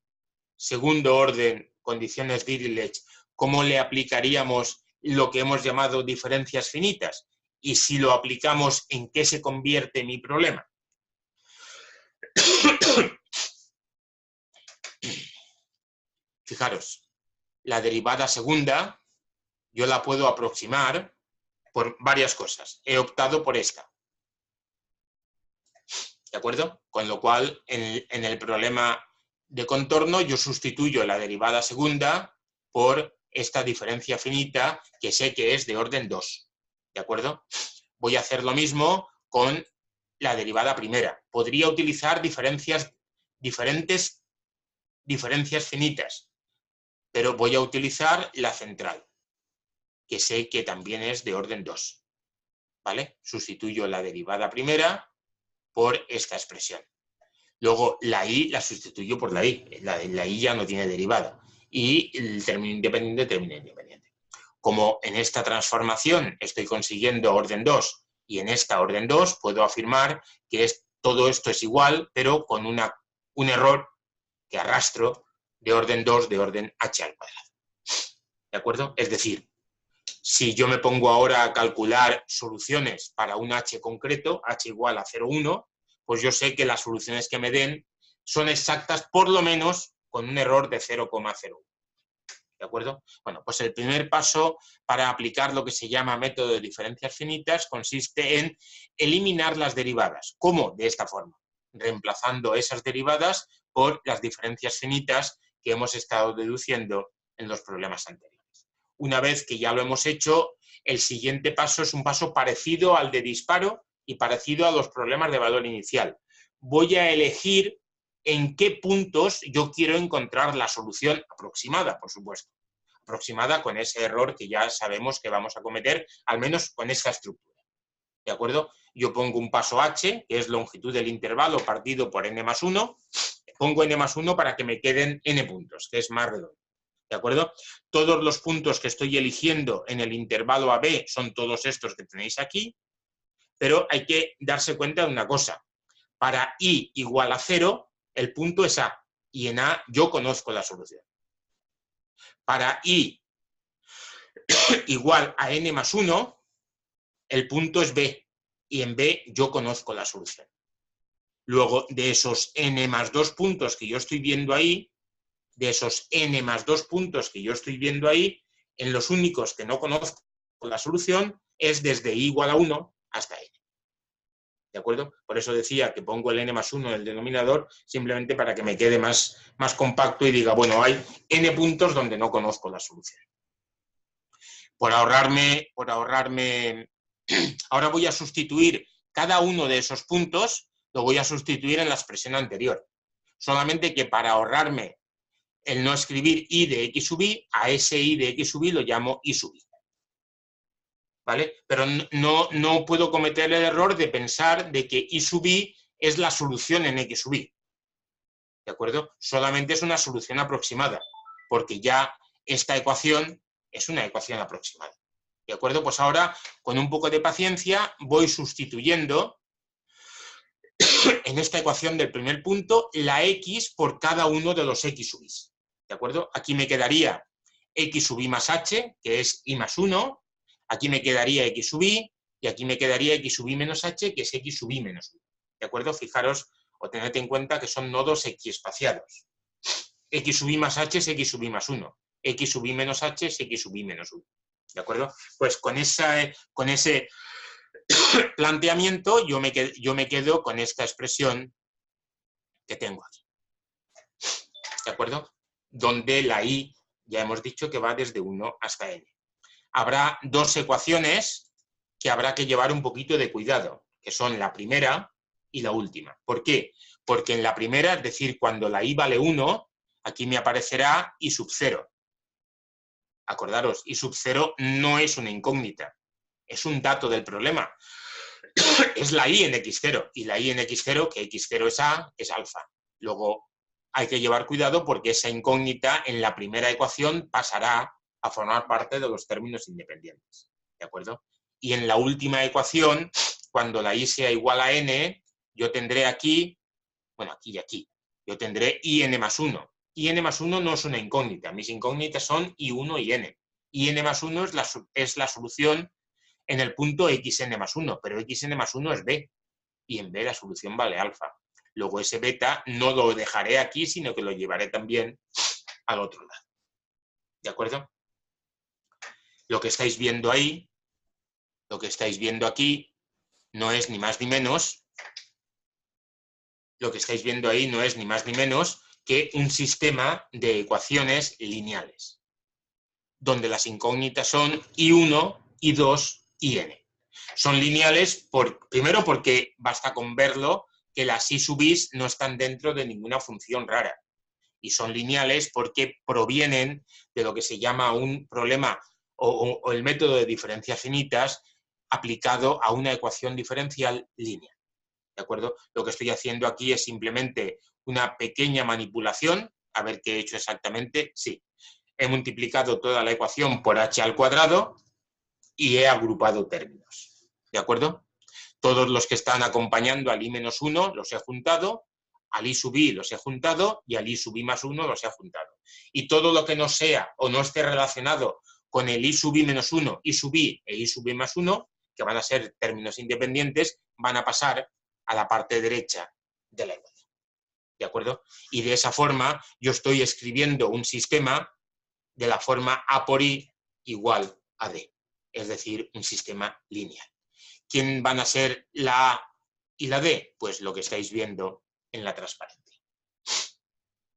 segundo orden, condiciones Dirichlet. ¿Cómo le aplicaríamos lo que hemos llamado diferencias finitas? Y si lo aplicamos, ¿en qué se convierte mi problema? Fijaros, la derivada segunda yo la puedo aproximar por varias cosas. He optado por esta. ¿De acuerdo? Con lo cual, en el problema de contorno, yo sustituyo la derivada segunda por esta diferencia finita que sé que es de orden 2. ¿De acuerdo? Voy a hacer lo mismo con la derivada primera. Podría utilizar diferentes diferencias finitas, pero voy a utilizar la central, que sé que también es de orden 2. ¿vale? Sustituyo la derivada primera por esta expresión. Luego la y la sustituyo por la y. La y ya no tiene derivada. Y el término independiente. Como en esta transformación estoy consiguiendo orden 2 y en esta orden 2 puedo afirmar que todo esto es igual, pero con un error que arrastro de orden 2 de orden h al cuadrado. ¿De acuerdo? Es decir, si yo me pongo ahora a calcular soluciones para un h concreto, h igual a 0,1, pues yo sé que las soluciones que me den son exactas por lo menos con un error de 0,01. ¿De acuerdo? Bueno, pues el primer paso para aplicar lo que se llama método de diferencias finitas consiste en eliminar las derivadas. ¿Cómo? De esta forma, reemplazando esas derivadas por las diferencias finitas que hemos estado deduciendo en los problemas anteriores. Una vez que ya lo hemos hecho, el siguiente paso es un paso parecido al de disparo y parecido a los problemas de valor inicial. Voy a elegir en qué puntos yo quiero encontrar la solución aproximada, por supuesto. Aproximada con ese error que ya sabemos que vamos a cometer, al menos con esta estructura. ¿De acuerdo? Yo pongo un paso h, que es longitud del intervalo partido por n más 1, pongo n más 1 para que me queden n puntos, que es más redondo. ¿De acuerdo? Todos los puntos que estoy eligiendo en el intervalo AB son todos estos que tenéis aquí, pero hay que darse cuenta de una cosa. Para i igual a 0, el punto es A, y en A yo conozco la solución. Para i igual a n más 1, el punto es B, y en B yo conozco la solución. Luego, de esos n más 2 puntos que yo estoy viendo ahí, en los únicos que no conozco la solución es desde i igual a 1 hasta n. ¿De acuerdo? Por eso decía que pongo el n más 1 en el denominador, simplemente para que me quede más compacto y diga, bueno, hay n puntos donde no conozco la solución. Por ahorrarme, ahora voy a sustituir cada uno de esos puntos, lo voy a sustituir en la expresión anterior. Solamente que para ahorrarme el no escribir i de x sub i, a ese i de x sub i lo llamo i sub i. ¿Vale? Pero no puedo cometer el error de pensar de que i sub i es la solución en x sub i. ¿De acuerdo? Solamente es una solución aproximada, porque ya esta ecuación es una ecuación aproximada. ¿De acuerdo? Pues ahora, con un poco de paciencia, voy sustituyendo en esta ecuación del primer punto la x por cada uno de los x sub i. ¿De acuerdo? Aquí me quedaría x sub i más h, que es i más 1, aquí me quedaría x sub i, y aquí me quedaría x sub i menos h, que es x sub i menos 1. ¿De acuerdo? Fijaros o tened en cuenta que son nodos equiespaciados. X sub i más h es x sub i más 1. X sub i menos h es x sub i menos 1. ¿De acuerdo? Pues con ese planteamiento yo me quedo con esta expresión que tengo aquí. ¿De acuerdo? Donde la i ya hemos dicho que va desde 1 hasta n. Habrá dos ecuaciones que habrá que llevar un poquito de cuidado, que son la primera y la última. ¿Por qué? Porque en la primera, es decir, cuando la i vale 1, aquí me aparecerá i sub 0. Acordaros, i sub 0 no es una incógnita, es un dato del problema. Es la i en x0, y la i en x0, que x0 es a, es alfa. Luego hay que llevar cuidado porque esa incógnita en la primera ecuación pasará a formar parte de los términos independientes. ¿De acuerdo? Y en la última ecuación, cuando la i sea igual a n, yo tendré aquí, bueno, aquí y aquí, yo tendré in más 1. In más 1 no es una incógnita, mis incógnitas son i1 y n. In más 1 es la solución en el punto xn más 1, pero xn más 1 es b, y en b la solución vale alfa. Luego ese beta no lo dejaré aquí, sino que lo llevaré también al otro lado. ¿De acuerdo? Lo que estáis viendo ahí, lo que estáis viendo aquí, no es ni más ni menos, lo que estáis viendo ahí no es ni más ni menos que un sistema de ecuaciones lineales, donde las incógnitas son i1, i2 y n. Son lineales, primero porque basta con verlo, que las i sub i no están dentro de ninguna función rara. Y son lineales porque provienen de lo que se llama un problema o el método de diferencias finitas aplicado a una ecuación diferencial lineal. ¿De acuerdo? Lo que estoy haciendo aquí es simplemente una pequeña manipulación. A ver qué he hecho exactamente. Sí, he multiplicado toda la ecuación por h al cuadrado y he agrupado términos. ¿De acuerdo? Todos los que están acompañando al i-1 los he juntado, al i sub i los he juntado y al i sub i más 1 los he juntado. Y todo lo que no sea o no esté relacionado con el i sub i menos 1, i sub i e i sub i más 1, que van a ser términos independientes, van a pasar a la parte derecha de la ecuación. ¿De acuerdo? Y de esa forma yo estoy escribiendo un sistema de la forma a por i igual a d, es decir, un sistema lineal. ¿Quién van a ser la A y la D? Pues lo que estáis viendo en la transparencia.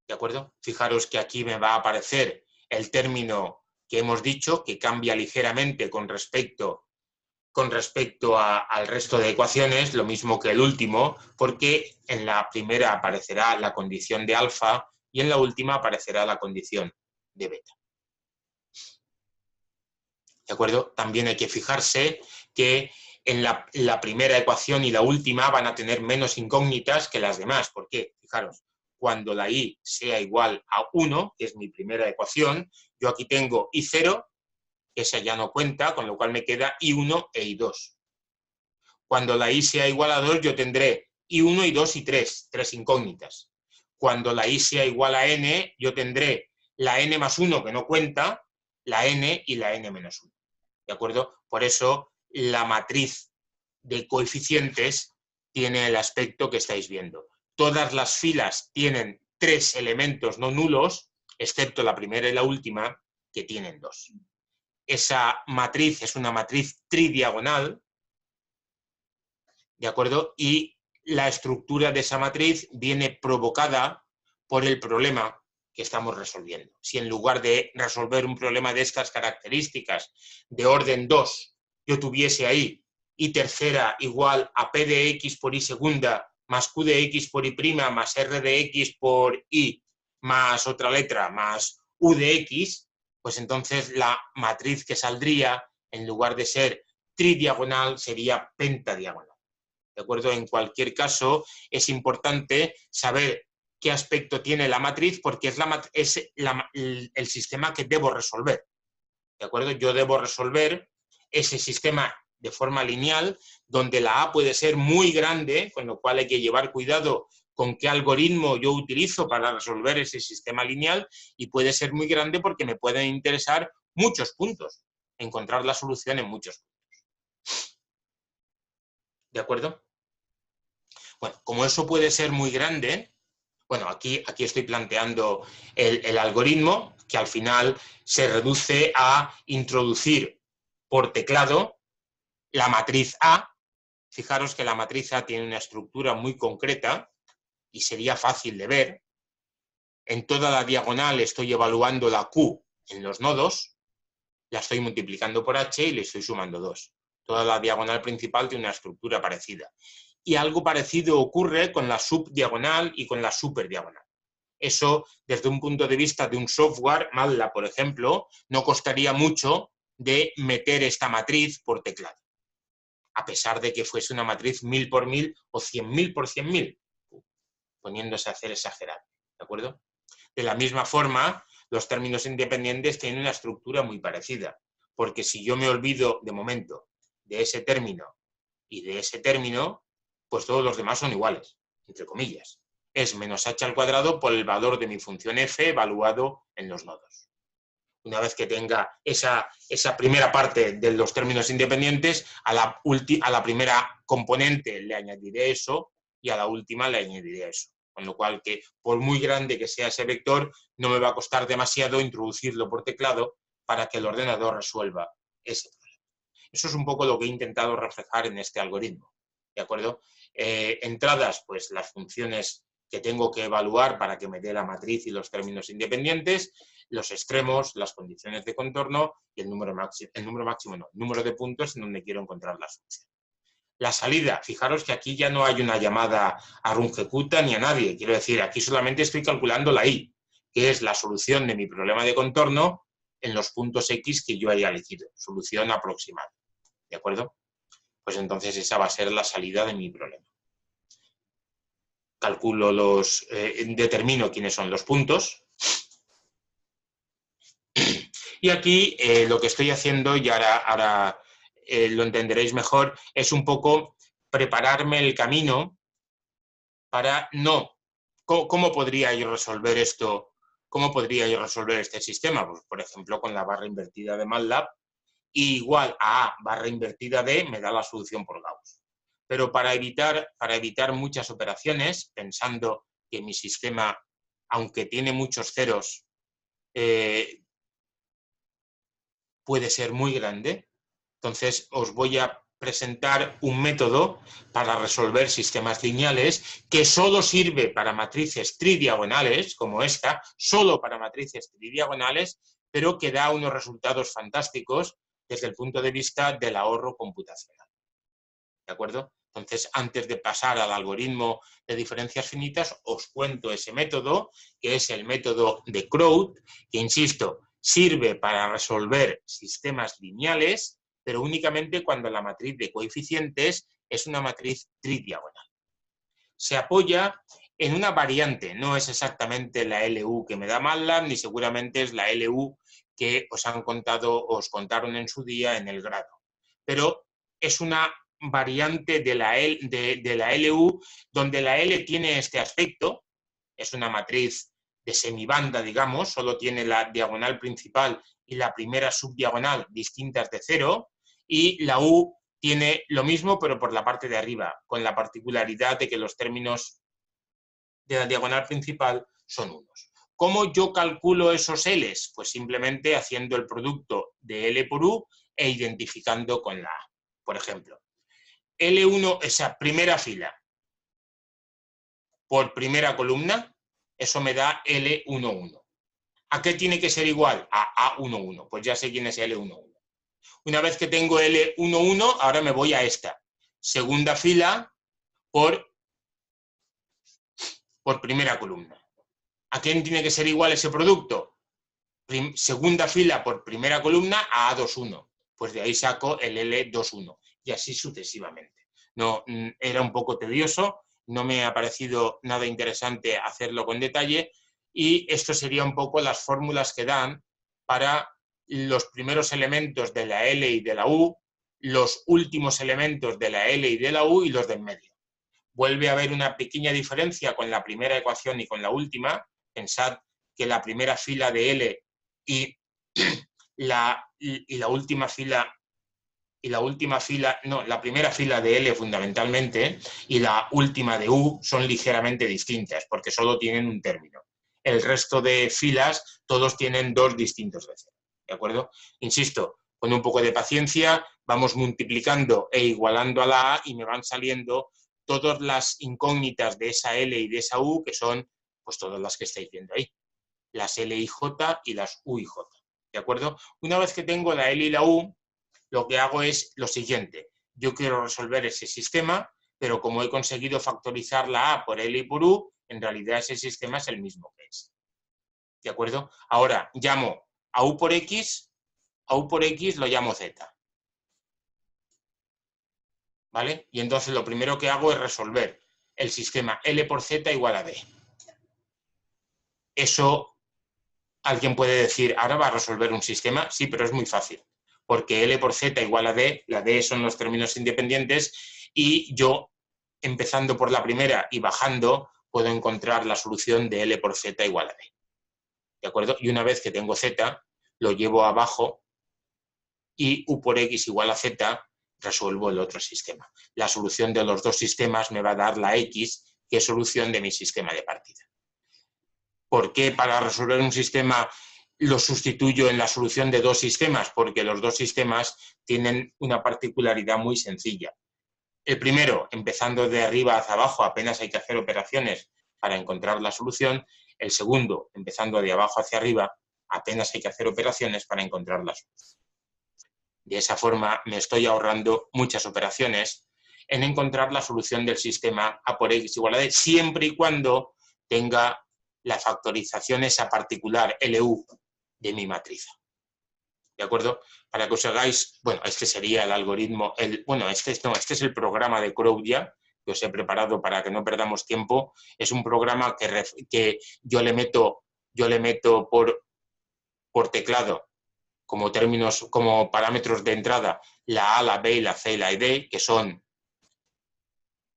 ¿De acuerdo? Fijaros que aquí me va a aparecer el término que hemos dicho, que cambia ligeramente con respecto al resto de ecuaciones, lo mismo que el último, porque en la primera aparecerá la condición de alfa y en la última aparecerá la condición de beta. ¿De acuerdo? También hay que fijarse que en la primera ecuación y la última van a tener menos incógnitas que las demás. ¿Por qué? Fijaros, cuando la i sea igual a 1, que es mi primera ecuación, yo aquí tengo i0, que esa ya no cuenta, con lo cual me queda i1 e i2. Cuando la i sea igual a 2, yo tendré i1, i2 y 3 incógnitas. Cuando la i sea igual a n, yo tendré la n más 1, que no cuenta, la n y la n menos 1. ¿De acuerdo? Por eso la matriz de coeficientes tiene el aspecto que estáis viendo. Todas las filas tienen 3 elementos no nulos, excepto la primera y la última, que tienen 2. Esa matriz es una matriz tridiagonal, ¿de acuerdo? Y la estructura de esa matriz viene provocada por el problema que estamos resolviendo. Si en lugar de resolver un problema de estas características de orden 2, yo tuviese ahí i tercera igual a p de x por i segunda más q de x por i prima más r de x por i más otra letra más u de x, pues entonces la matriz que saldría, en lugar de ser tridiagonal, sería pentadiagonal. ¿De acuerdo? En cualquier caso, es importante saber qué aspecto tiene la matriz, porque es el sistema que debo resolver. ¿De acuerdo? Yo debo resolver ese sistema de forma lineal, donde la A puede ser muy grande, con lo cual hay que llevar cuidado con qué algoritmo yo utilizo para resolver ese sistema lineal, y puede ser muy grande porque me pueden interesar muchos puntos, encontrar la solución en muchos puntos. ¿De acuerdo? Bueno, como eso puede ser muy grande, bueno, aquí estoy planteando el algoritmo, que al final se reduce a introducir por teclado la matriz A. Fijaros que la matriz A tiene una estructura muy concreta y sería fácil de ver. En toda la diagonal estoy evaluando la Q en los nodos, la estoy multiplicando por H y le estoy sumando 2. Toda la diagonal principal tiene una estructura parecida. Y algo parecido ocurre con la subdiagonal y con la superdiagonal. Eso, desde un punto de vista de un software, MATLAB, por ejemplo, no costaría mucho de meter esta matriz por teclado, a pesar de que fuese una matriz 1000 por 1000 o 100.000 por 100.000, poniéndose a hacer exagerado, ¿de acuerdo? De la misma forma, los términos independientes tienen una estructura muy parecida, porque si yo me olvido de momento de ese término y de ese término, pues todos los demás son iguales, entre comillas. Es menos h al cuadrado por el valor de mi función f evaluado en los nodos. Una vez que tenga esa primera parte de los términos independientes, a la primera componente le añadiré eso y a la última le añadiré eso. Con lo cual, que por muy grande que sea ese vector, no me va a costar demasiado introducirlo por teclado para que el ordenador resuelva ese problema. Eso es un poco lo que he intentado reflejar en este algoritmo. ¿De acuerdo? Entradas, pues las funciones que tengo que evaluar para que me dé la matriz y los términos independientes, los extremos, las condiciones de contorno y el número número de puntos en donde quiero encontrar la solución. La salida, fijaros que aquí ya no hay una llamada a Runge-Kutta ni a nadie, quiero decir, aquí solamente estoy calculando la i, que es la solución de mi problema de contorno en los puntos x que yo haya elegido, solución aproximada. ¿De acuerdo? pues entonces esa va a ser la salida de mi problema. Calculo determino quiénes son los puntos. Y aquí lo que estoy haciendo, y ahora lo entenderéis mejor, es un poco prepararme el camino para ¿Cómo podría yo resolver esto? ¿Cómo podría yo resolver este sistema? Pues, por ejemplo, con la barra invertida de MATLAB, y igual a A barra invertida D me da la solución por Gauss. Pero para evitar muchas operaciones, pensando que mi sistema, aunque tiene muchos ceros, puede ser muy grande, entonces os voy a presentar un método para resolver sistemas lineales que solo sirve para matrices tridiagonales, como esta, solo para matrices tridiagonales, pero que da unos resultados fantásticos desde el punto de vista del ahorro computacional. ¿De acuerdo? Entonces, antes de pasar al algoritmo de diferencias finitas, os cuento ese método, que es el método de Crout, que, insisto, sirve para resolver sistemas lineales, pero únicamente cuando la matriz de coeficientes es una matriz tridiagonal. Se apoya en una variante, no es exactamente la LU que me da MATLAB, ni seguramente es la LU que os contaron en su día en el grado, pero es una variante de la LU, donde la L tiene este aspecto, es una matriz de semibanda, digamos, solo tiene la diagonal principal y la primera subdiagonal distintas de cero, y la U tiene lo mismo, pero por la parte de arriba, con la particularidad de que los términos de la diagonal principal son unos. ¿Cómo yo calculo esos L's? Pues simplemente haciendo el producto de L por U e identificando con la A. Por ejemplo, L1, esa primera fila por primera columna, eso me da L11. ¿A qué tiene que ser igual? A A11. Pues ya sé quién es L11. Una vez que tengo L11, ahora me voy a esta. Segunda fila por primera columna. ¿A quién tiene que ser igual ese producto? Segunda fila por primera columna a A21. Pues de ahí saco el L21 y así sucesivamente. No, era un poco tedioso, no me ha parecido nada interesante hacerlo con detalle, y esto sería un poco las fórmulas que dan para los primeros elementos de la L y de la U, los últimos elementos de la L y de la U y los del medio. Vuelve a haber una pequeña diferencia con la primera ecuación y con la última. Pensad que la primera fila de L y la última fila, la primera fila de L fundamentalmente y la última de U son ligeramente distintas porque solo tienen un término. El resto de filas todos tienen dos distintos de cero, ¿de acuerdo? Insisto, con un poco de paciencia vamos multiplicando e igualando a la A y me van saliendo todas las incógnitas de esa L y de esa U, que son pues todas las que estáis viendo ahí, las L y J y las U y J, ¿de acuerdo? Una vez que tengo la L y la U, lo que hago es lo siguiente: yo quiero resolver ese sistema, pero como he conseguido factorizar la A por L y por U, en realidad ese sistema es el mismo que es, ¿de acuerdo? Ahora llamo a U por X lo llamo Z, ¿vale? Y entonces lo primero que hago es resolver el sistema L por Z igual a D. Eso, alguien puede decir, ¿ahora va a resolver un sistema? Sí, pero es muy fácil, porque L por Z igual a D, la D son los términos independientes, y yo, empezando por la primera y bajando, puedo encontrar la solución de L por Z igual a D, ¿de acuerdo? Y una vez que tengo Z, lo llevo abajo, y U por X igual a Z, resuelvo el otro sistema. La solución de los dos sistemas me va a dar la X, que es solución de mi sistema de partida. ¿Por qué para resolver un sistema lo sustituyo en la solución de dos sistemas? Porque los dos sistemas tienen una particularidad muy sencilla. El primero, empezando de arriba hacia abajo, apenas hay que hacer operaciones para encontrar la solución. El segundo, empezando de abajo hacia arriba, apenas hay que hacer operaciones para encontrar la solución. De esa forma me estoy ahorrando muchas operaciones en encontrar la solución del sistema A por X igual a D, siempre y cuando tenga la factorización esa particular LU de mi matriz. ¿de acuerdo? Para que os hagáis, bueno, este sería el algoritmo, este es el programa de CrowdYa que os he preparado para que no perdamos tiempo. Es un programa que yo le meto por teclado como términos, como parámetros de entrada, la A, la B, la C y la D, que son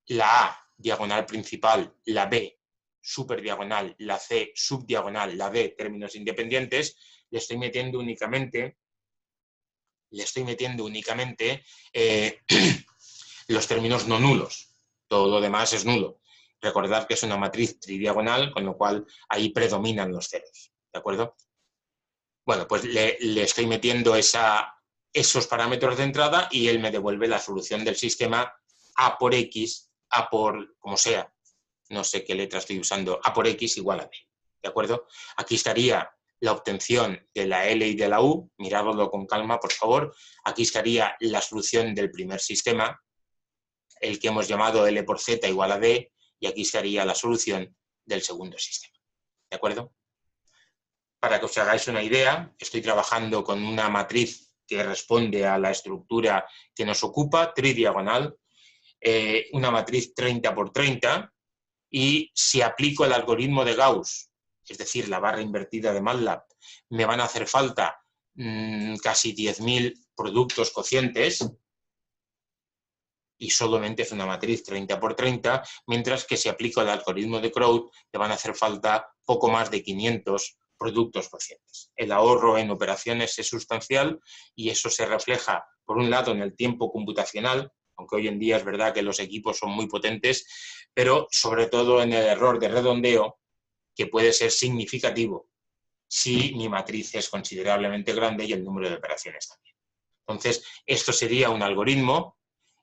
la A, diagonal principal, la B, superdiagonal, la C, subdiagonal, la D, términos independientes. Le estoy metiendo únicamente los términos no nulos. Todo lo demás es nulo. Recordad que es una matriz tridiagonal, con lo cual ahí predominan los ceros, ¿de acuerdo? Bueno, pues le estoy metiendo esos parámetros de entrada y él me devuelve la solución del sistema A por X, A por, como sea, no sé qué letra estoy usando, A por X igual a B, ¿de acuerdo? Aquí estaría la obtención de la L y de la U, miradlo con calma, por favor. Aquí estaría la solución del primer sistema, el que hemos llamado L por Z igual a D, y aquí estaría la solución del segundo sistema, ¿de acuerdo? Para que os hagáis una idea, estoy trabajando con una matriz que responde a la estructura que nos ocupa, tridiagonal, una matriz 30 por 30, y si aplico el algoritmo de Gauss, es decir, la barra invertida de MATLAB, me van a hacer falta casi 10.000 productos cocientes, y solamente es una matriz 30 por 30, mientras que si aplico el algoritmo de Crowd, me van a hacer falta poco más de 500 productos cocientes. El ahorro en operaciones es sustancial y eso se refleja, por un lado, en el tiempo computacional, aunque hoy en día es verdad que los equipos son muy potentes, pero sobre todo en el error de redondeo, que puede ser significativo si mi matriz es considerablemente grande y el número de operaciones también. Entonces, esto sería un algoritmo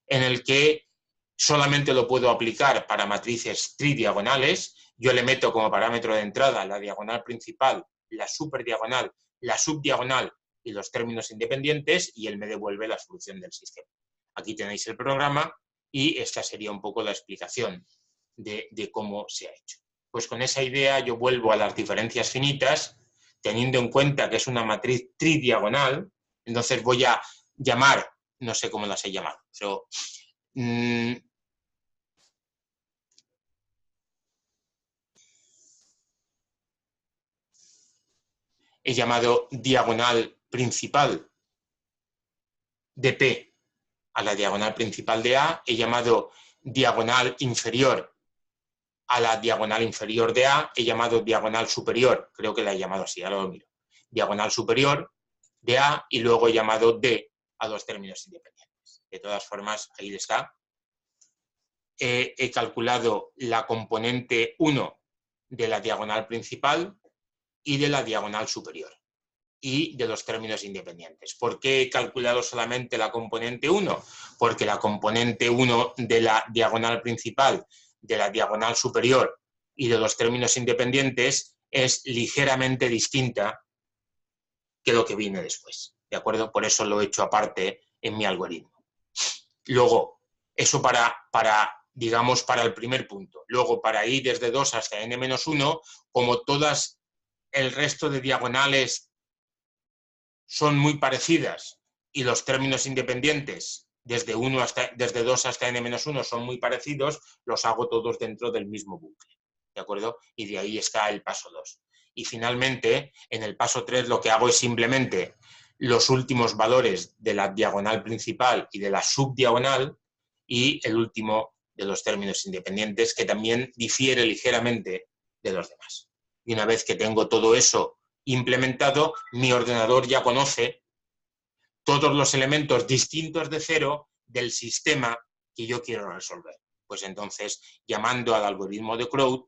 en el que solamente lo puedo aplicar para matrices tridiagonales. Yo le meto como parámetro de entrada la diagonal principal, la superdiagonal, la subdiagonal y los términos independientes, y él me devuelve la solución del sistema. Aquí tenéis el programa y esta sería un poco la explicación de cómo se ha hecho. Pues con esa idea yo vuelvo a las diferencias finitas, teniendo en cuenta que es una matriz tridiagonal. Entonces voy a llamar, no sé cómo las he llamado, pero he llamado diagonal principal de P a la diagonal principal de A, he llamado diagonal inferior a la diagonal inferior de A, he llamado diagonal superior, creo que la he llamado así, ahora lo miro, diagonal superior de A, y luego he llamado D a dos términos independientes. De todas formas, ahí está. He calculado la componente 1 de la diagonal principal y de la diagonal superior y de los términos independientes. ¿Por qué he calculado solamente la componente 1? Porque la componente 1 de la diagonal principal, de la diagonal superior y de los términos independientes es ligeramente distinta que lo que viene después, ¿de acuerdo? Por eso lo he hecho aparte en mi algoritmo. Luego, eso digamos, para el primer punto. Luego, para i desde 2 hasta n-1, como todas el resto de diagonales son muy parecidas y los términos independientes desde 2 hasta n-1 son muy parecidos, los hago todos dentro del mismo bucle, ¿de acuerdo? Y de ahí está el paso 2. Y finalmente, en el paso 3 lo que hago es simplemente los últimos valores de la diagonal principal y de la subdiagonal y el último de los términos independientes, que también difiere ligeramente de los demás. Y una vez que tengo todo eso implementado, mi ordenador ya conoce todos los elementos distintos de cero del sistema que yo quiero resolver. Pues entonces, llamando al algoritmo de Crowd,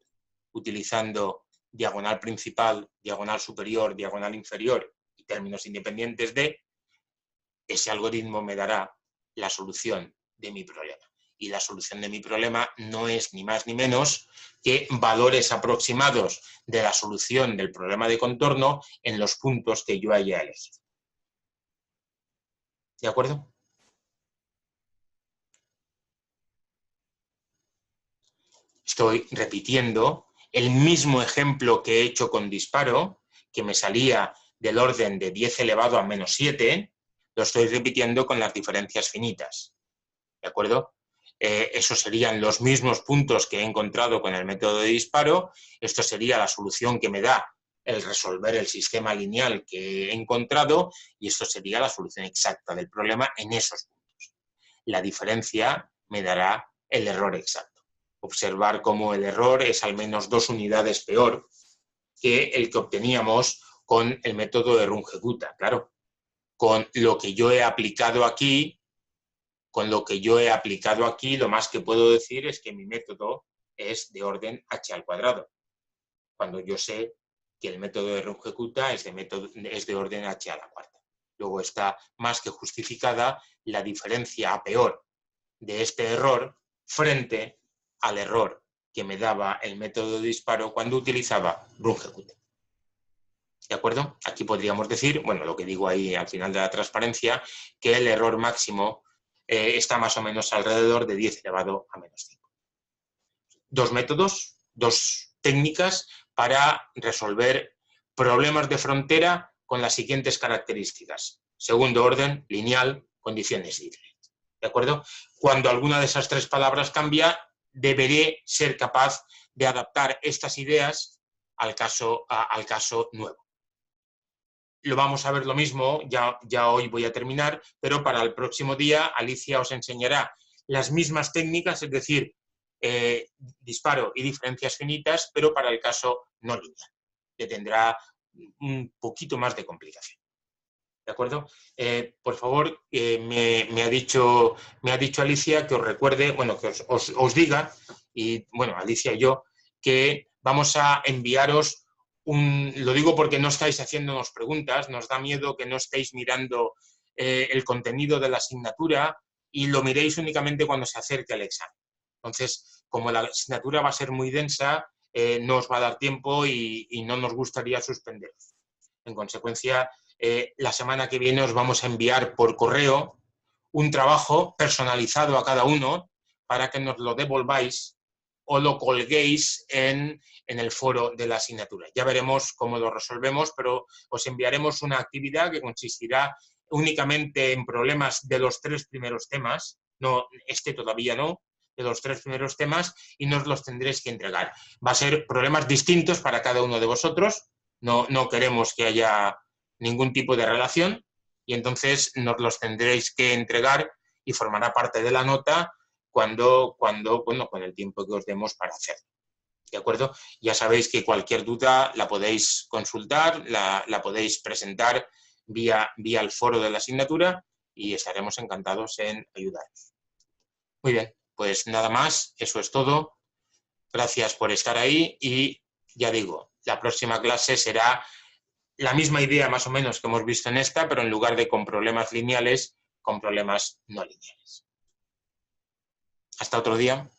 utilizando diagonal principal, diagonal superior, diagonal inferior y términos independientes de, ese algoritmo me dará la solución de mi problema. Y la solución de mi problema no es ni más ni menos que valores aproximados de la solución del problema de contorno en los puntos que yo haya elegido. ¿De acuerdo? Estoy repitiendo el mismo ejemplo que he hecho con disparo, que me salía del orden de 10 elevado a menos 7, lo estoy repitiendo con las diferencias finitas. ¿De acuerdo? Esos serían los mismos puntos que he encontrado con el método de disparo. Esto sería la solución que me da el resolver el sistema lineal que he encontrado y esto sería la solución exacta del problema en esos puntos. La diferencia me dará el error exacto. Observar cómo el error es al menos 2 unidades peor que el que obteníamos con el método de Runge-Kutta. Claro, con lo que yo he aplicado aquí, lo más que puedo decir es que mi método es de orden h al cuadrado, cuando yo sé que el método de Runge-Kutta es de orden h a la cuarta. Luego está más que justificada la diferencia a peor de este error frente al error que me daba el método de disparo cuando utilizaba Runge-Kutta. ¿De acuerdo? Aquí podríamos decir, bueno, lo que digo ahí al final de la transparencia, que el error máximo está más o menos alrededor de 10 elevado a menos 5. Dos métodos, dos técnicas para resolver problemas de frontera con las siguientes características. Segundo orden, lineal, condiciones diferentes. ¿De acuerdo? Cuando alguna de esas tres palabras cambia, deberé ser capaz de adaptar estas ideas al caso nuevo. Lo vamos a ver lo mismo, ya hoy voy a terminar, pero para el próximo día Alicia os enseñará las mismas técnicas, es decir, disparo y diferencias finitas, pero para el caso no lineal, que tendrá un poquito más de complicación. ¿De acuerdo? Por favor, me ha dicho Alicia que os recuerde, bueno, que os diga, y bueno, Alicia y yo, que vamos a enviaros lo digo porque no estáis haciéndonos preguntas, nos da miedo que no estéis mirando el contenido de la asignatura y lo miréis únicamente cuando se acerque el examen. Entonces, como la asignatura va a ser muy densa, no os va a dar tiempo y no nos gustaría suspenderos. En consecuencia, la semana que viene os vamos a enviar por correo un trabajo personalizado a cada uno para que nos lo devolváis o lo colguéis en el foro de la asignatura. Ya veremos cómo lo resolvemos, pero os enviaremos una actividad que consistirá únicamente en problemas de los 3 primeros temas, no, este todavía no, de los 3 primeros temas, y nos los tendréis que entregar. Va a ser problemas distintos para cada uno de vosotros, no queremos que haya ningún tipo de relación, y entonces nos los tendréis que entregar y formará parte de la nota bueno, con el tiempo que os demos para hacerlo. ¿De acuerdo? Ya sabéis que cualquier duda la podéis consultar, la podéis presentar vía el foro de la asignatura y estaremos encantados en ayudaros. Muy bien, pues nada más, eso es todo. Gracias por estar ahí y ya digo, la próxima clase será la misma idea más o menos que hemos visto en esta, pero en lugar de con problemas lineales, con problemas no lineales. Hasta otro día.